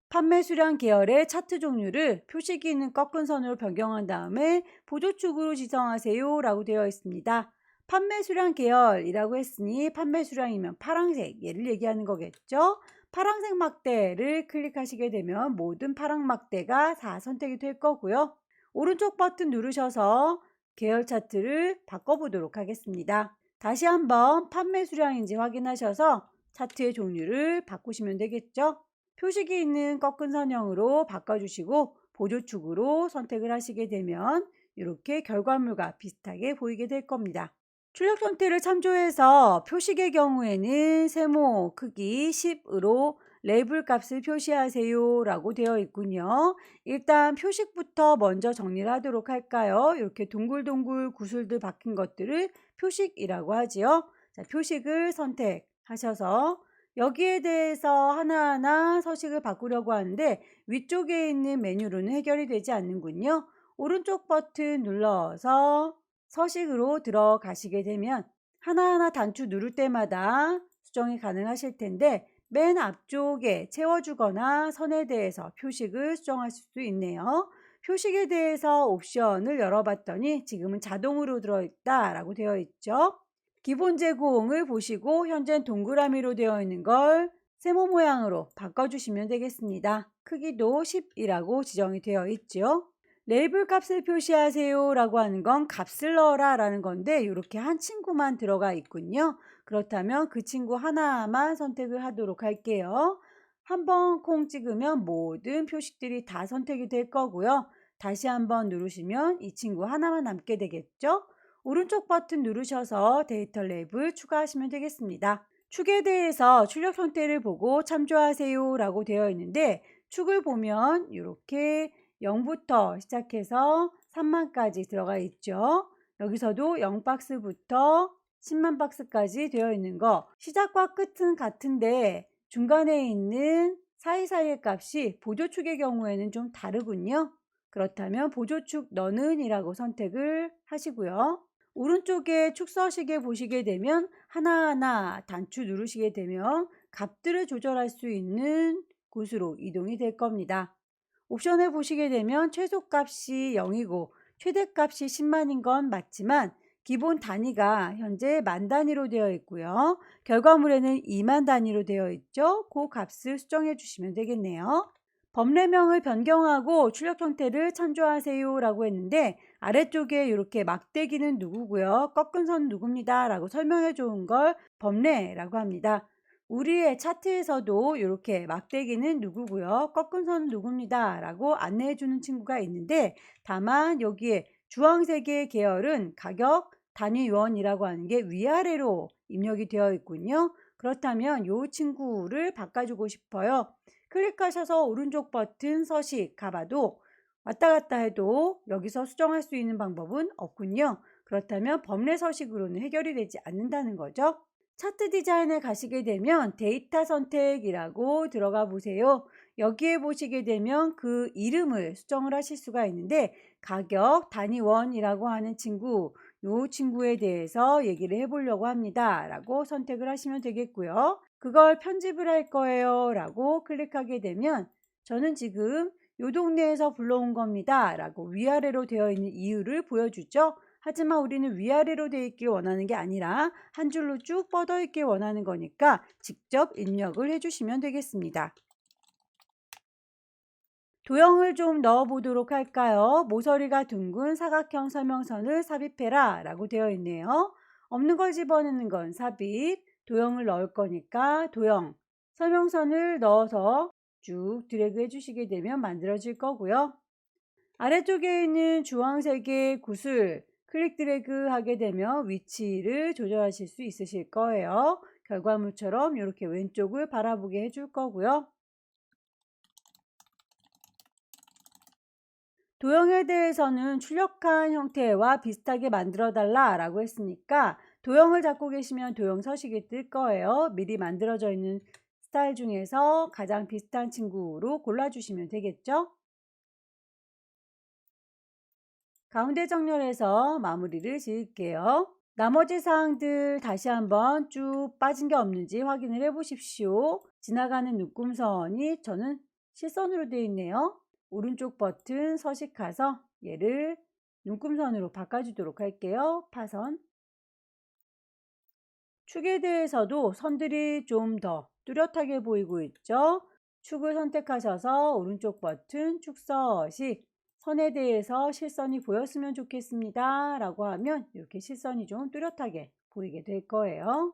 판매 수량 계열의 차트 종류를 표시기 있는 꺾은 선으로 변경한 다음에 보조축으로 지정하세요 라고 되어 있습니다. 판매 수량 계열이라고 했으니 판매 수량이면 파란색 얘를 얘기하는 거겠죠. 파란색 막대를 클릭하시게 되면 모든 파란 막대가 다 선택이 될 거고요. 오른쪽 버튼 누르셔서 계열 차트를 바꿔보도록 하겠습니다. 다시 한번 판매 수량인지 확인하셔서 차트의 종류를 바꾸시면 되겠죠. 표식이 있는 꺾은 선형으로 바꿔주시고 보조축으로 선택을 하시게 되면 이렇게 결과물과 비슷하게 보이게 될 겁니다. 출력 형태를 참조해서 표식의 경우에는 세모 크기 10으로 레이블 값을 표시하세요 라고 되어 있군요. 일단 표식부터 먼저 정리를 하도록 할까요? 이렇게 동글동글 구슬들 박힌 것들을 표식이라고 하지요. 자, 표식을 선택하셔서 여기에 대해서 하나하나 서식을 바꾸려고 하는데 위쪽에 있는 메뉴로는 해결이 되지 않는군요. 오른쪽 버튼 눌러서 서식으로 들어가시게 되면 하나하나 단추 누를 때마다 수정이 가능하실 텐데 맨 앞쪽에 채워주거나 선에 대해서 표식을 수정할 수도 있네요. 표식에 대해서 옵션을 열어봤더니 지금은 자동으로 들어있다 라고 되어 있죠. 기본 제공을 보시고 현재 동그라미로 되어 있는 걸 세모 모양으로 바꿔주시면 되겠습니다. 크기도 10이라고 지정이 되어 있죠. 레이블 값을 표시하세요 라고 하는 건 값을 넣어라 라는 건데 이렇게 한 친구만 들어가 있군요. 그렇다면 그 친구 하나만 선택을 하도록 할게요. 한번 콩 찍으면 모든 표식들이 다 선택이 될 거고요. 다시 한번 누르시면 이 친구 하나만 남게 되겠죠. 오른쪽 버튼 누르셔서 데이터 레이블 추가하시면 되겠습니다. 축에 대해서 출력 형태를 보고 참조하세요 라고 되어 있는데 축을 보면 이렇게 0부터 시작해서 3만까지 들어가 있죠. 여기서도 0박스부터 10만 박스까지 되어 있는 거 시작과 끝은 같은데 중간에 있는 사이사이의 값이 보조축의 경우에는 좀 다르군요. 그렇다면 보조축 너는 이라고 선택을 하시고요. 오른쪽에 축서식에 보시게 되면 하나하나 단추 누르시게 되면 값들을 조절할 수 있는 곳으로 이동이 될 겁니다. 옵션을 보시게 되면 최소값이 0이고 최대값이 10만인 건 맞지만 기본 단위가 현재 만 단위로 되어 있고요. 결과물에는 2만 단위로 되어 있죠. 그 값을 수정해 주시면 되겠네요. 범례명을 변경하고 출력 형태를 참조하세요 라고 했는데 아래쪽에 이렇게 막대기는 누구고요. 꺾은 선 누굽니다 라고 설명해 준 걸 범례라고 합니다. 우리의 차트에서도 이렇게 막대기는 누구고요. 꺾은 선은 누굽니다 라고 안내해 주는 친구가 있는데 다만 여기에 주황색의 계열은 가격 단위원이라고 하는 게 위아래로 입력이 되어 있군요. 그렇다면 이 친구를 바꿔주고 싶어요. 클릭하셔서 오른쪽 버튼 서식 가봐도 왔다 갔다 해도 여기서 수정할 수 있는 방법은 없군요. 그렇다면 범례 서식으로는 해결이 되지 않는다는 거죠. 차트 디자인에 가시게 되면 데이터 선택이라고 들어가 보세요. 여기에 보시게 되면 그 이름을 수정을 하실 수가 있는데 가격 단위원이라고 하는 친구, 요 친구에 대해서 얘기를 해보려고 합니다 라고 선택을 하시면 되겠고요. 그걸 편집을 할 거예요 라고 클릭하게 되면 저는 지금 요 동네에서 불러온 겁니다 라고 위아래로 되어 있는 이유를 보여주죠. 하지만 우리는 위아래로 되어 있길 원하는 게 아니라 한 줄로 쭉 뻗어 있길 원하는 거니까 직접 입력을 해주시면 되겠습니다. 도형을 좀 넣어 보도록 할까요? 모서리가 둥근 사각형 설명선을 삽입해라 라고 되어 있네요. 없는 걸 집어넣는 건 삽입, 도형을 넣을 거니까 도형, 설명선을 넣어서 쭉 드래그 해주시게 되면 만들어질 거고요. 아래쪽에 있는 주황색의 구슬 클릭 드래그 하게 되면 위치를 조절하실 수 있으실 거예요. 결과물처럼 이렇게 왼쪽을 바라보게 해줄 거고요. 도형에 대해서는 출력한 형태와 비슷하게 만들어 달라 라고 했으니까 도형을 잡고 계시면 도형 서식이 뜰 거예요. 미리 만들어져 있는 스타일 중에서 가장 비슷한 친구로 골라주시면 되겠죠. 가운데 정렬해서 마무리를 지을게요. 나머지 사항들 다시 한번 쭉 빠진 게 없는지 확인을 해 보십시오. 지나가는 눈금선이 저는 실선으로 되어 있네요. 오른쪽 버튼 서식해서 얘를 눈금선으로 바꿔주도록 할게요. 파선. 축에 대해서도 선들이 좀 더 뚜렷하게 보이고 있죠. 축을 선택하셔서 오른쪽 버튼 축 서식 선에 대해서 실선이 보였으면 좋겠습니다 라고 하면 이렇게 실선이 좀 뚜렷하게 보이게 될 거예요.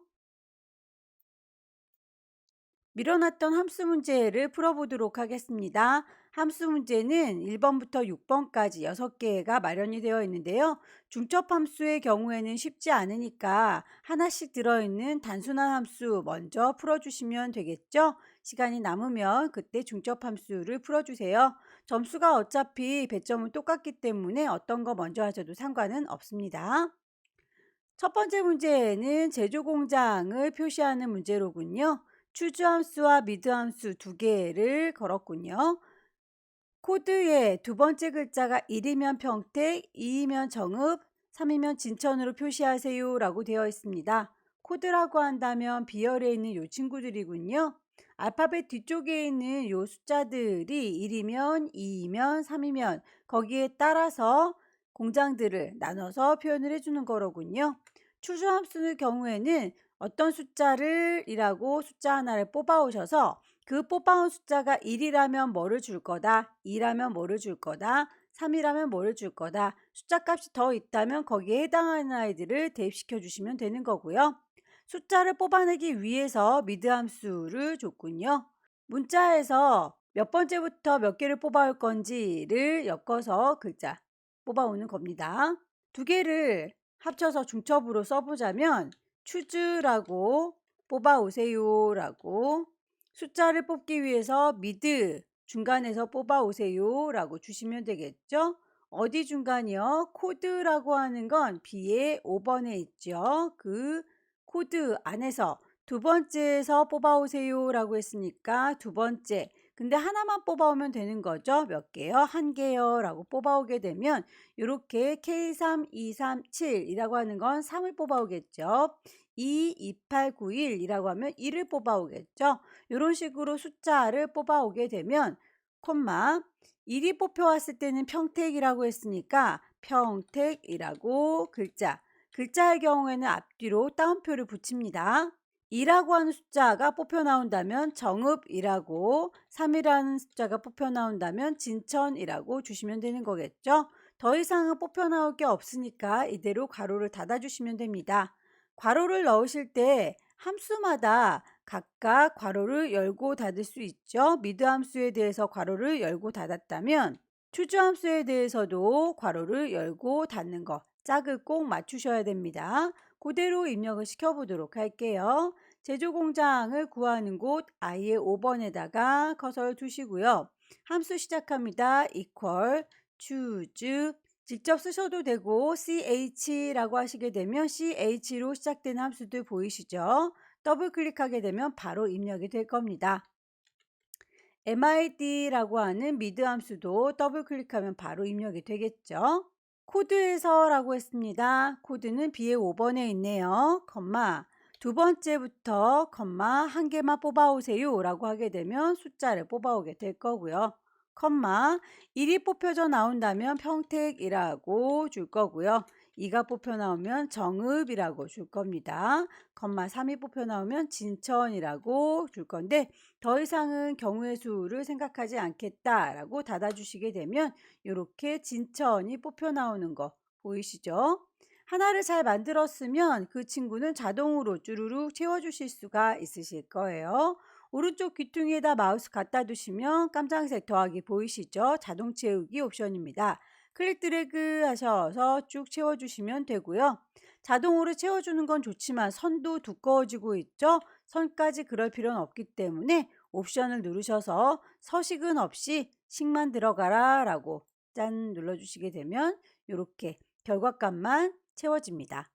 밀어놨던 함수 문제를 풀어보도록 하겠습니다. 함수 문제는 1번부터 6번까지 6개가 마련이 되어 있는데요. 중첩 함수의 경우에는 쉽지 않으니까 하나씩 들어있는 단순한 함수 먼저 풀어주시면 되겠죠? 시간이 남으면 그때 중첩 함수를 풀어주세요. 점수가 어차피 배점은 똑같기 때문에 어떤 거 먼저 하셔도 상관은 없습니다. 첫 번째 문제는 제조 공장을 표시하는 문제로군요. 추주함수와 미드함수 두 개를 걸었군요. 코드의 두 번째 글자가 1이면 평택, 2이면 정읍, 3이면 진천으로 표시하세요 라고 되어 있습니다. 코드라고 한다면 B열에 있는 요 친구들이군요. 알파벳 뒤쪽에 있는 요 숫자들이 1이면 2이면 3이면 거기에 따라서 공장들을 나눠서 표현을 해주는 거로군요. 추주함수의 경우에는 어떤 숫자를 이라고 숫자 하나를 뽑아 오셔서 그 뽑아온 숫자가 1이라면 뭐를 줄 거다, 2라면 뭐를 줄 거다, 3이라면 뭐를 줄 거다, 숫자 값이 더 있다면 거기에 해당하는 아이들을 대입시켜 주시면 되는 거고요. 숫자를 뽑아내기 위해서 미드 함수를 줬군요. 문자에서 몇 번째부터 몇 개를 뽑아올 건지를 엮어서 글자 뽑아오는 겁니다. 두 개를 합쳐서 중첩으로 써보자면 추즈라고 뽑아오세요 라고, 숫자를 뽑기 위해서 미드 중간에서 뽑아오세요 라고 주시면 되겠죠. 어디 중간이요? 코드라고 하는 건 B의 5번에 있죠. 그 코드 안에서 두 번째에서 뽑아오세요 라고 했으니까 두 번째, 근데 하나만 뽑아오면 되는 거죠. 몇 개요? 한 개요 라고 뽑아오게 되면 이렇게 K3, 2, 3, 7이라고 하는 건 3을 뽑아오겠죠. 2, 2, 8, 9, 1이라고 하면 1을 뽑아오겠죠. 이런 식으로 숫자를 뽑아오게 되면 콤마 1이 뽑혀왔을 때는 평택이라고 했으니까 평택이라고 글자의 경우에는 앞뒤로 따옴표를 붙입니다. 2라고 하는 숫자가 뽑혀 나온다면 정읍이라고, 3이라는 숫자가 뽑혀 나온다면 진천이라고 주시면 되는 거겠죠. 더 이상은 뽑혀 나올 게 없으니까 이대로 괄호를 닫아 주시면 됩니다. 괄호를 넣으실 때 함수마다 각각 괄호를 열고 닫을 수 있죠. 미드 함수에 대해서 괄호를 열고 닫았다면 추주 함수에 대해서도 괄호를 열고 닫는 거 짝을 꼭 맞추셔야 됩니다. 그대로 입력을 시켜보도록 할게요. 제조 공장을 구하는 곳 I의 5번에다가 커서를 두시고요. 함수 시작합니다. equal choose, 직접 쓰셔도 되고 ch라고 하시게 되면 ch로 시작되는 함수들 보이시죠? 더블 클릭하게 되면 바로 입력이 될 겁니다. mid라고 하는 미드 함수도 더블 클릭하면 바로 입력이 되겠죠. 코드에서라고 했습니다. 코드는 B의 5번에 있네요. 컴마 두 번째부터 컴마 한 개만 뽑아오세요 라고 하게 되면 숫자를 뽑아오게 될 거고요. 컴마 1이 뽑혀져 나온다면 평택이라고 줄 거고요. 2가 뽑혀 나오면 정읍이라고 줄 겁니다. 컴마 3이 뽑혀 나오면 진천이라고 줄 건데 더 이상은 경우의 수를 생각하지 않겠다라고 닫아주시게 되면 이렇게 진천이 뽑혀 나오는 거 보이시죠? 하나를 잘 만들었으면 그 친구는 자동으로 쭈루룩 채워주실 수가 있으실 거예요. 오른쪽 귀퉁이에다 마우스 갖다 두시면 깜짝색 더하기 보이시죠? 자동 채우기 옵션입니다. 클릭 드래그 하셔서 쭉 채워주시면 되고요. 자동으로 채워주는 건 좋지만 선도 두꺼워지고 있죠? 선까지 그럴 필요는 없기 때문에 옵션을 누르셔서 서식은 없이 식만 들어가라 라고 짠 눌러주시게 되면 이렇게 결과값만 채워집니다.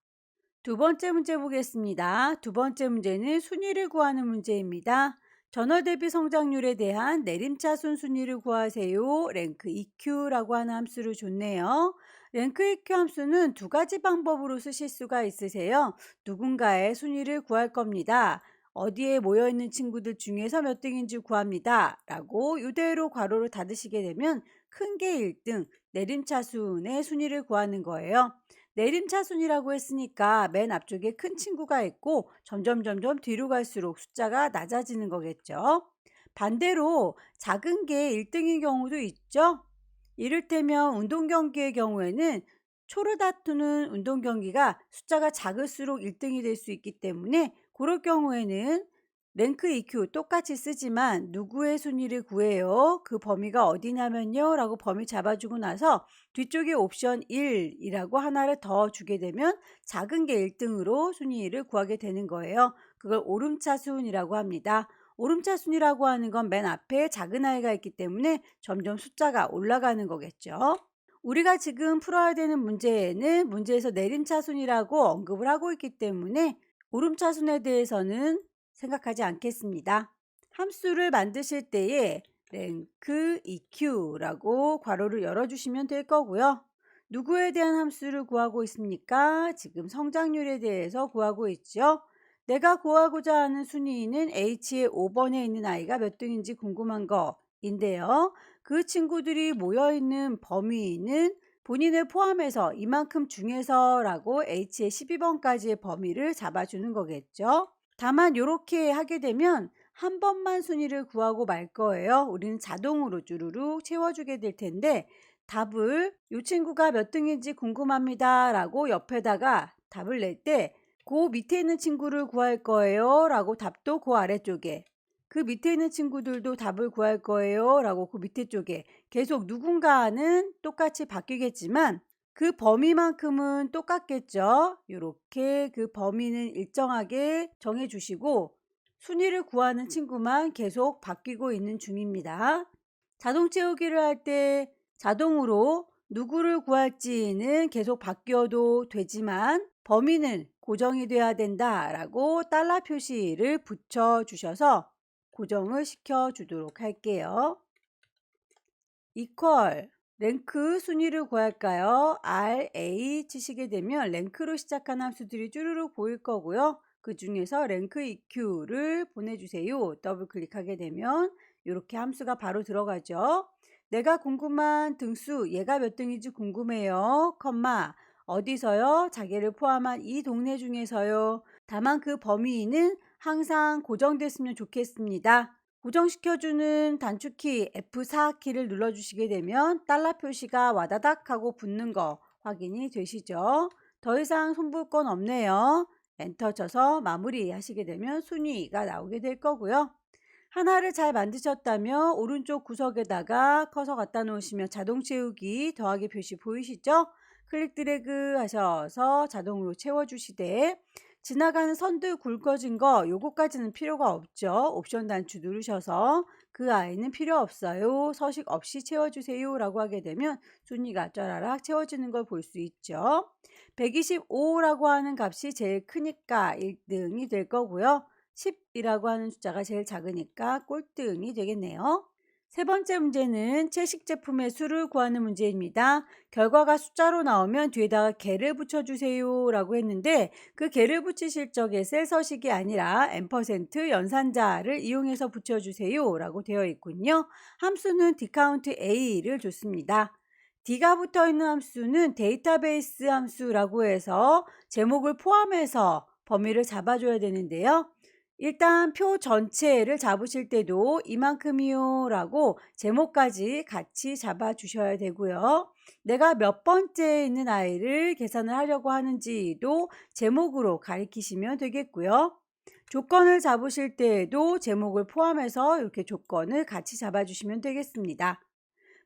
두 번째 문제 보겠습니다. 두 번째 문제는 순위를 구하는 문제입니다. 전월 대비 성장률에 대한 내림차순 순위를 구하세요. 랭크 EQ라고 하는 함수를 줬네요. 랭크 EQ 함수는 두 가지 방법으로 쓰실 수가 있으세요. 누군가의 순위를 구할 겁니다. 어디에 모여있는 친구들 중에서 몇 등인지 구합니다. 라고 이대로 괄호를 닫으시게 되면 큰 게 1등, 내림차순의 순위를 구하는 거예요. 내림차순이라고 했으니까 맨 앞쪽에 큰 친구가 있고 점점 뒤로 갈수록 숫자가 낮아지는 거겠죠. 반대로 작은 게 1등인 경우도 있죠. 이를테면 운동 경기의 경우에는 초를 다투는 운동 경기가 숫자가 작을수록 1등이 될 수 있기 때문에 그럴 경우에는 랭크 EQ 똑같이 쓰지만 누구의 순위를 구해요? 그 범위가 어디냐면요 라고 범위 잡아주고 나서 뒤쪽에 옵션 1이라고 하나를 더 주게 되면 작은 게 1등으로 순위를 구하게 되는 거예요. 그걸 오름차순이라고 합니다. 오름차순이라고 하는 건 맨 앞에 작은 아이가 있기 때문에 점점 숫자가 올라가는 거겠죠. 우리가 지금 풀어야 되는 문제에는 문제에서 내림차순이라고 언급을 하고 있기 때문에 오름차순에 대해서는 생각하지 않겠습니다. 함수를 만드실 때에 랭크 EQ라고 괄호를 열어주시면 될 거고요. 누구에 대한 함수를 구하고 있습니까? 지금 성장률에 대해서 구하고 있죠. 내가 구하고자 하는 순위는 H의 5번에 있는 아이가 몇 등인지 궁금한 거인데요. 그 친구들이 모여있는 범위는 본인을 포함해서 이만큼 중에서라고 H의 12번까지의 범위를 잡아주는 거겠죠. 다만 이렇게 하게 되면 한 번만 순위를 구하고 말 거예요. 우리는 자동으로 쭈루룩 채워주게 될 텐데 답을 이 친구가 몇 등인지 궁금합니다 라고 옆에다가 답을 낼 때 그 밑에 있는 친구를 구할 거예요 라고 답도 그 아래쪽에, 그 밑에 있는 친구들도 답을 구할 거예요 라고 그 밑에 쪽에 계속 누군가는 똑같이 바뀌겠지만 그 범위만큼은 똑같겠죠. 이렇게 그 범위는 일정하게 정해 주시고 순위를 구하는 친구만 계속 바뀌고 있는 중입니다. 자동 채우기를 할 때 자동으로 누구를 구할지는 계속 바뀌어도 되지만 범위는 고정이 돼야 된다라고 달러 표시를 붙여 주셔서 고정을 시켜 주도록 할게요. equal 랭크 순위를 구할까요? RA 치시게 되면 랭크로 시작한 함수들이 쭈루룩 보일 거고요. 그 중에서 랭크 EQ를 보내주세요. 더블 클릭하게 되면 이렇게 함수가 바로 들어가죠. 내가 궁금한 등수, 얘가 몇 등인지 궁금해요. 컴마 어디서요? 자기를 포함한 이 동네 중에서요. 다만 그 범위는 항상 고정됐으면 좋겠습니다. 고정시켜주는 단축키 F4 키를 눌러주시게 되면 달러 표시가 와다닥 하고 붙는 거 확인이 되시죠? 더 이상 손볼 건 없네요. 엔터 쳐서 마무리 하시게 되면 순위가 나오게 될 거고요. 하나를 잘 만드셨다면 오른쪽 구석에다가 커서 갖다 놓으시면 자동 채우기 더하기 표시 보이시죠? 클릭 드래그 하셔서 자동으로 채워주시되 지나가는 선들 굵어진 거 요거까지는 필요가 없죠. 옵션 단추 누르셔서 그 아이는 필요 없어요. 서식 없이 채워주세요 라고 하게 되면 순위가 쫘라락 채워지는 걸 볼 수 있죠. 125라고 하는 값이 제일 크니까 1등이 될 거고요. 10이라고 하는 숫자가 제일 작으니까 꼴등이 되겠네요. 세 번째 문제는 채식 제품의 수를 구하는 문제입니다. 결과가 숫자로 나오면 뒤에다가 개를 붙여주세요 라고 했는데 그 개를 붙이실 적에 셀 서식이 아니라 앰퍼센트 연산자를 이용해서 붙여주세요 라고 되어 있군요. 함수는 dcount a를 줬습니다. d가 붙어 있는 함수는 데이터베이스 함수라고 해서 제목을 포함해서 범위를 잡아줘야 되는데요. 일단 표 전체를 잡으실 때도 이만큼이요 라고 제목까지 같이 잡아 주셔야 되고요. 내가 몇 번째에 있는 아이를 계산을 하려고 하는지도 제목으로 가리키시면 되겠고요. 조건을 잡으실 때에도 제목을 포함해서 이렇게 조건을 같이 잡아 주시면 되겠습니다.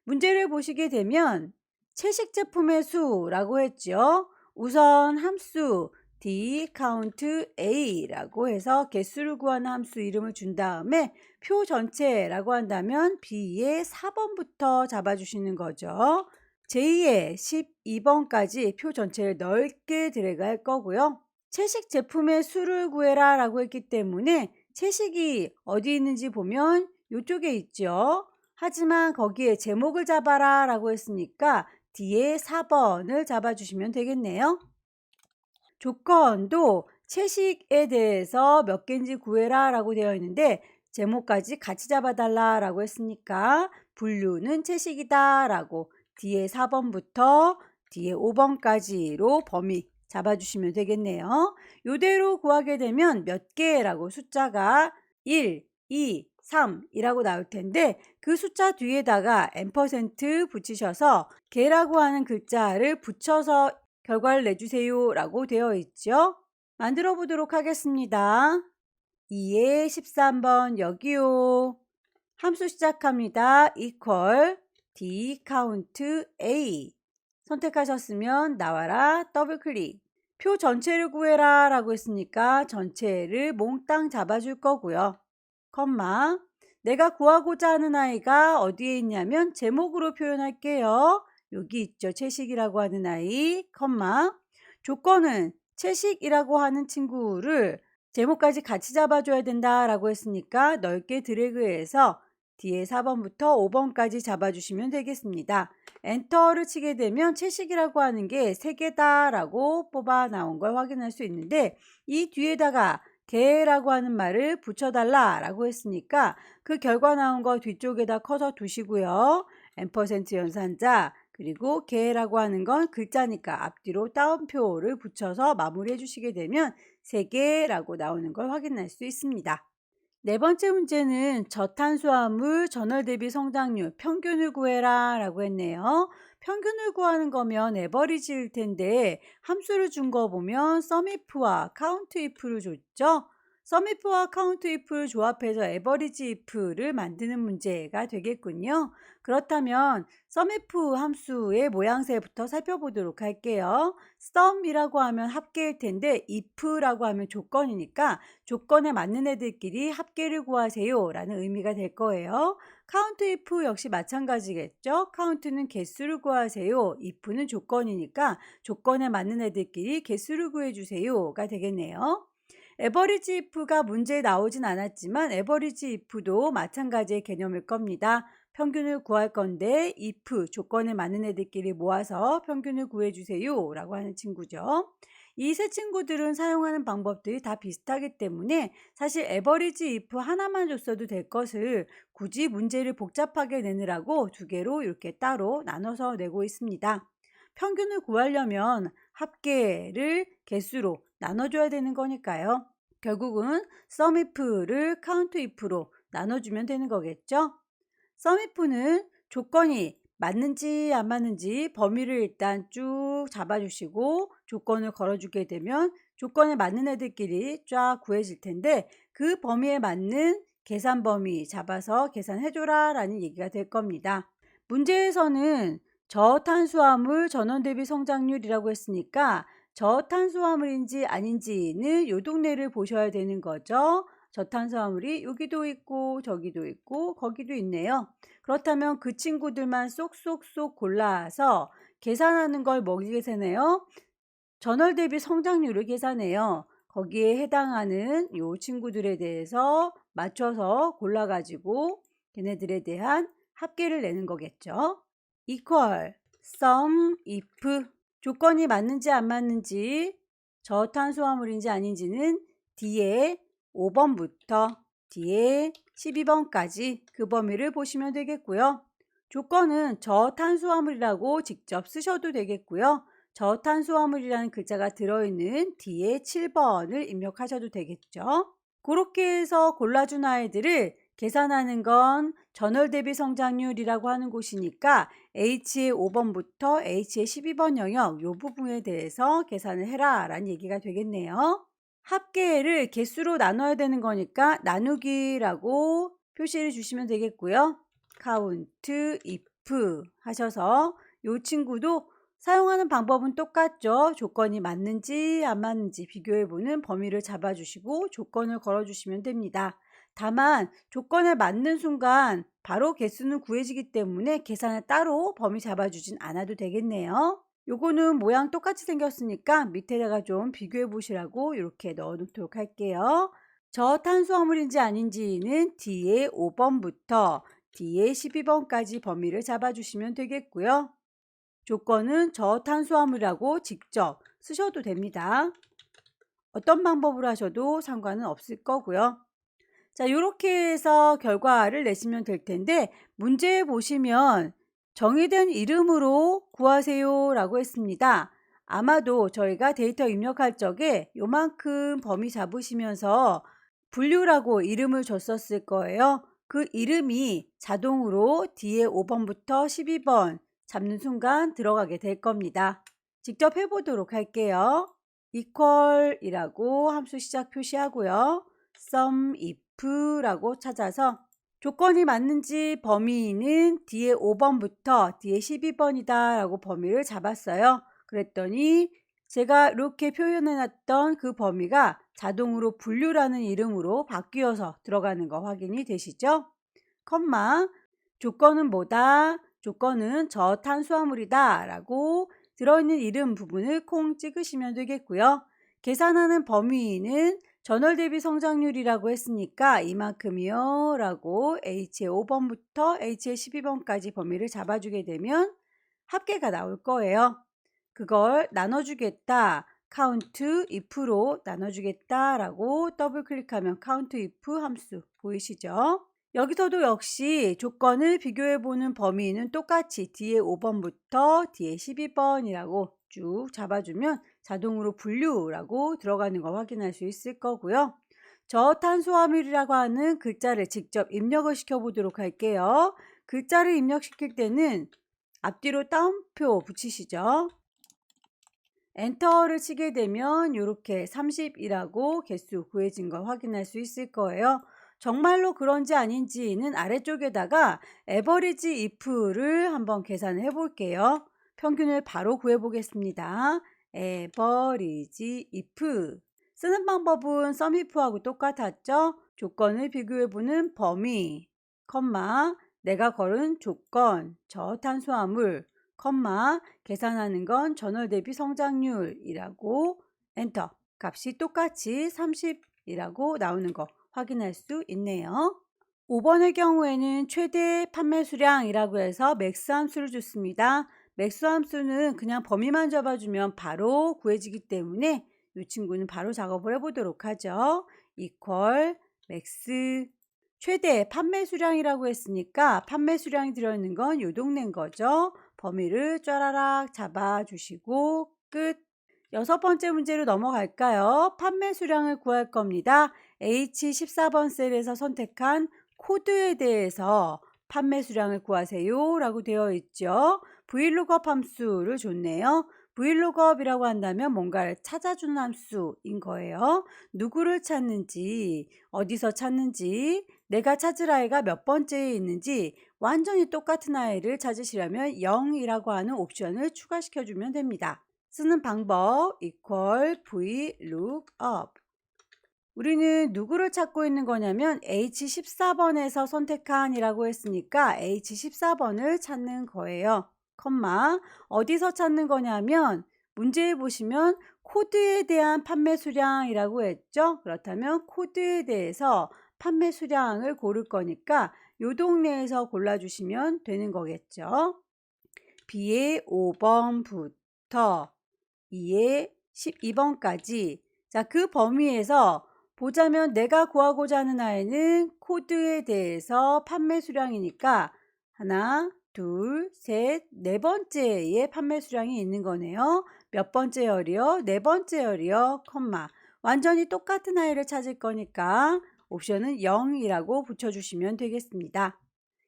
문제를 보시게 되면 채식 제품의 수라고 했죠. 우선 함수 dcount a라고 해서 개수를 구하는 함수 이름을 준 다음에 표 전체라고 한다면 B의 4번부터 잡아주시는 거죠. J의 12번까지 표 전체를 넓게 드래그 할 거고요. 채식 제품의 수를 구해라 라고 했기 때문에 채식이 어디 있는지 보면 이쪽에 있죠. 하지만 거기에 제목을 잡아라 라고 했으니까 D의 4번을 잡아주시면 되겠네요. 조건도 채식에 대해서 몇 개인지 구해라 라고 되어 있는데 제목까지 같이 잡아달라 라고 했으니까 분류는 채식이다 라고 D의 4번부터 D의 5번까지로 범위 잡아주시면 되겠네요. 이대로 구하게 되면 몇 개라고 숫자가 1, 2, 3이라고 나올 텐데 그 숫자 뒤에다가 앰퍼센트 붙이셔서 개라고 하는 글자를 붙여서 결과를 내주세요 라고 되어 있죠. 만들어 보도록 하겠습니다. 2에 13번 여기요. 함수 시작합니다. equal d count a. 선택하셨으면 나와라 더블 클릭. 표 전체를 구해라 라고 했으니까 전체를 몽땅 잡아줄 거고요. 컴마. 내가 구하고자 하는 아이가 어디에 있냐면 제목으로 표현할게요. 여기 있죠. 채식이라고 하는 아이. 컴마. 조건은 채식이라고 하는 친구를 제목까지 같이 잡아줘야 된다라고 했으니까 넓게 드래그해서 뒤에 4번부터 5번까지 잡아주시면 되겠습니다. 엔터를 치게 되면 채식이라고 하는 게 3개다 라고 뽑아 나온 걸 확인할 수 있는데 이 뒤에다가 개라고 하는 말을 붙여달라 라고 했으니까 그 결과 나온 거 뒤쪽에다 커서 두시고요. 앰퍼센트 연산자 그리고 개라고 하는 건 글자니까 앞뒤로 따옴표를 붙여서 마무리해 주시게 되면 3개라고 나오는 걸 확인할 수 있습니다. 네 번째 문제는 저탄수화물 전월 대비 성장률 평균을 구해라 라고 했네요. 평균을 구하는 거면 에버리지일 텐데 함수를 준 거 보면 sumif와 countif를 줬죠. sumif와 countif를 조합해서 에버리지 if를 만드는 문제가 되겠군요. 그렇다면 sumif 함수의 모양새부터 살펴보도록 할게요. sum이라고 하면 합계일 텐데 if라고 하면 조건이니까 조건에 맞는 애들끼리 합계를 구하세요 라는 의미가 될 거예요. count if 역시 마찬가지겠죠. count는 개수를 구하세요. if는 조건이니까 조건에 맞는 애들끼리 개수를 구해주세요가 되겠네요. 에버리지 if가 문제에 나오진 않았지만 에버리지 if도 마찬가지의 개념일 겁니다. 평균을 구할 건데 if 조건에 맞는 애들끼리 모아서 평균을 구해주세요 라고 하는 친구죠. 이 세 친구들은 사용하는 방법들이 다 비슷하기 때문에 사실 에버리지 if 하나만 줬어도 될 것을 굳이 문제를 복잡하게 내느라고 2개로 이렇게 따로 나눠서 내고 있습니다. 평균을 구하려면 합계를 개수로 나눠줘야 되는 거니까요. 결국은 sumif를 countif로 나눠주면 되는 거겠죠. sumif는 조건이 맞는지 안 맞는지 범위를 일단 쭉 잡아주시고 조건을 걸어주게 되면 조건에 맞는 애들끼리 쫙 구해질 텐데 그 범위에 맞는 계산 범위 잡아서 계산해줘라 라는 얘기가 될 겁니다. 문제에서는 저탄수화물 전원 대비 성장률이라고 했으니까 저탄수화물인지 아닌지는 요 동네를 보셔야 되는 거죠. 저탄수화물이 여기도 있고 저기도 있고 거기도 있네요. 그렇다면 그 친구들만 쏙쏙쏙 골라서 계산하는 걸 뭐게 계산해요? 전월 대비 성장률을 계산해요. 거기에 해당하는 요 친구들에 대해서 맞춰서 골라가지고 걔네들에 대한 합계를 내는 거겠죠. equal, sum, if 조건이 맞는지 안 맞는지 저탄수화물인지 아닌지는 뒤에 5번부터 뒤에 12번까지 그 범위를 보시면 되겠고요. 조건은 저탄수화물이라고 직접 쓰셔도 되겠고요. 저탄수화물이라는 글자가 들어있는 뒤에 7번을 입력하셔도 되겠죠. 그렇게 해서 골라준 아이들을 계산하는 건 전월 대비 성장률이라고 하는 곳이니까 H의 5번부터 H의 12번 영역 이 부분에 대해서 계산을 해라 라는 얘기가 되겠네요. 합계를 개수로 나눠야 되는 거니까 나누기라고 표시를 주시면 되겠고요. count if 하셔서 이 친구도 사용하는 방법은 똑같죠. 조건이 맞는지 안 맞는지 비교해보는 범위를 잡아주시고 조건을 걸어주시면 됩니다. 다만 조건에 맞는 순간 바로 개수는 구해지기 때문에 계산을 따로 범위 잡아주진 않아도 되겠네요. 요거는 모양 똑같이 생겼으니까 밑에다가 좀 비교해 보시라고 이렇게 넣어 놓도록 할게요. 저탄수화물인지 아닌지는 뒤에 5번부터 뒤에 12번까지 범위를 잡아주시면 되겠고요. 조건은 저탄수화물이라고 직접 쓰셔도 됩니다. 어떤 방법으로 하셔도 상관은 없을 거고요. 자, 이렇게 해서 결과를 내시면 될 텐데 문제에 보시면 정의된 이름으로 구하세요 라고 했습니다. 아마도 저희가 데이터 입력할 적에 요만큼 범위 잡으시면서 분류라고 이름을 줬었을 거예요. 그 이름이 자동으로 뒤에 5번부터 12번 잡는 순간 들어가게 될 겁니다. 직접 해보도록 할게요. equal 이라고 함수 시작 표시하고요. sum if라고 찾아서 조건이 맞는지 범위는 뒤에 5번부터 뒤에 12번이다 라고 범위를 잡았어요. 그랬더니 제가 이렇게 표현해 놨던 그 범위가 자동으로 분류라는 이름으로 바뀌어서 들어가는 거 확인이 되시죠? 컴마 조건은 뭐다? 조건은 저탄수화물이다 라고 들어있는 이름 부분을 콩 찍으시면 되겠고요. 계산하는 범위는 전월 대비 성장률이라고 했으니까 이만큼이요 라고 H의 5번부터 H의 12번까지 범위를 잡아주게 되면 합계가 나올 거예요. 그걸 나눠주겠다. count if로 나눠주겠다 라고 더블 클릭하면 count if 함수 보이시죠? 여기서도 역시 조건을 비교해보는 범위는 똑같이 뒤에 5번부터 뒤에 12번이라고 쭉 잡아주면 자동으로 분류라고 들어가는 거 확인할 수 있을 거고요. 저탄수화물이라고 하는 글자를 직접 입력을 시켜보도록 할게요. 글자를 입력시킬 때는 앞뒤로 따옴표 붙이시죠. 엔터를 치게 되면 이렇게 30이라고 개수 구해진 걸 확인할 수 있을 거예요. 정말로 그런지 아닌지는 아래쪽에다가 average if를 한번 계산을 해볼게요. 평균을 바로 구해보겠습니다. average if 쓰는 방법은 sum if하고 똑같았죠. 조건을 비교해보는 범위, 컴마 내가 걸은 조건, 저탄수화물, 컴마 계산하는 건 전월 대비 성장률이라고 엔터 값이 똑같이 30이라고 나오는 거 확인할 수 있네요. 5번의 경우에는 최대 판매 수량이라고 해서 맥스 함수를 줬습니다. 맥스 함수는 그냥 범위만 잡아주면 바로 구해지기 때문에 이 친구는 바로 작업을 해보도록 하죠. equal 맥스 최대 판매 수량이라고 했으니까 판매 수량이 들어있는 건 요 동네인 거죠. 범위를 쫘라락 잡아주시고 끝. 6번째 문제로 넘어갈까요? 판매 수량을 구할 겁니다. H14번 셀에서 선택한 코드에 대해서 판매 수량을 구하세요 라고 되어 있죠. vlookup 함수를 줬네요. vlookup이라고 한다면 뭔가를 찾아주는 함수인 거예요. 누구를 찾는지, 어디서 찾는지, 내가 찾을 아이가 몇 번째에 있는지 완전히 똑같은 아이를 찾으시려면 0이라고 하는 옵션을 추가시켜주면 됩니다. 쓰는 방법 equal vlookup 우리는 누구를 찾고 있는 거냐면 H14번에서 선택한 이라고 했으니까 H14번을 찾는 거예요. 컴마 어디서 찾는 거냐면 문제에 보시면 코드에 대한 판매 수량이라고 했죠. 그렇다면 코드에 대해서 판매 수량을 고를 거니까 요 동네에서 골라주시면 되는 거겠죠. B의 5번부터 2의 12번까지 자, 그 범위에서 보자면 내가 구하고자 하는 아이는 코드에 대해서 판매 수량이니까 하나, 둘, 셋, 네 번째의 판매 수량이 있는 거네요. 몇 번째 열이요? 네 번째 열이요. 컴마. 완전히 똑같은 아이를 찾을 거니까 옵션은 0이라고 붙여주시면 되겠습니다.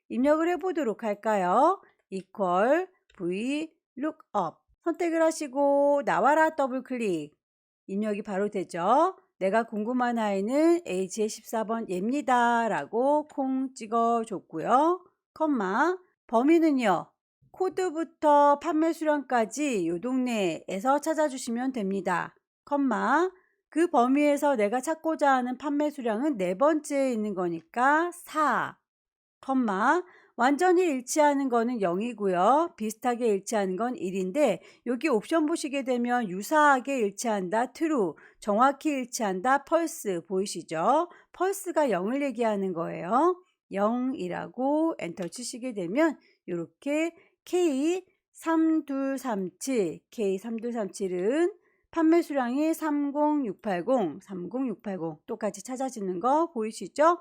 입력을 해보도록 할까요? equal vlookup 선택을 하시고 나와라 더블 클릭 입력이 바로 되죠. 내가 궁금한 아이는 H의 14번 얘입니다 라고 콩 찍어 줬고요. 컴마 범위는요. 코드부터 판매 수량까지 요 동네에서 찾아주시면 됩니다. 컴마 그 범위에서 내가 찾고자 하는 판매 수량은 네 번째에 있는 거니까 4. 컴마 완전히 일치하는 거는 0이고요. 비슷하게 일치하는 건 1인데 여기 옵션 보시게 되면 유사하게 일치한다 true, 정확히 일치한다 false 보이시죠? false가 0을 얘기하는 거예요. 0이라고 엔터 치시게 되면 이렇게 K3237, K3237은 판매 수량이 30680, 30680 똑같이 찾아지는 거 보이시죠?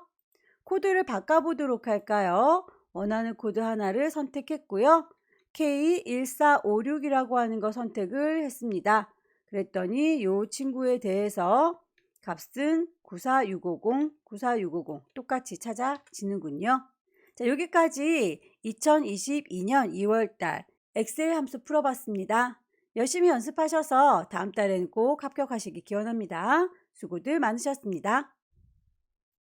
코드를 바꿔보도록 할까요? 원하는 코드 하나를 선택했고요. K1456이라고 하는 거 선택을 했습니다. 그랬더니 이 친구에 대해서 값은 94650, 94650 똑같이 찾아지는군요. 자, 여기까지 2022년 2월달 엑셀 함수 풀어봤습니다. 열심히 연습하셔서 다음 달에는 꼭 합격하시기 기원합니다. 수고들 많으셨습니다.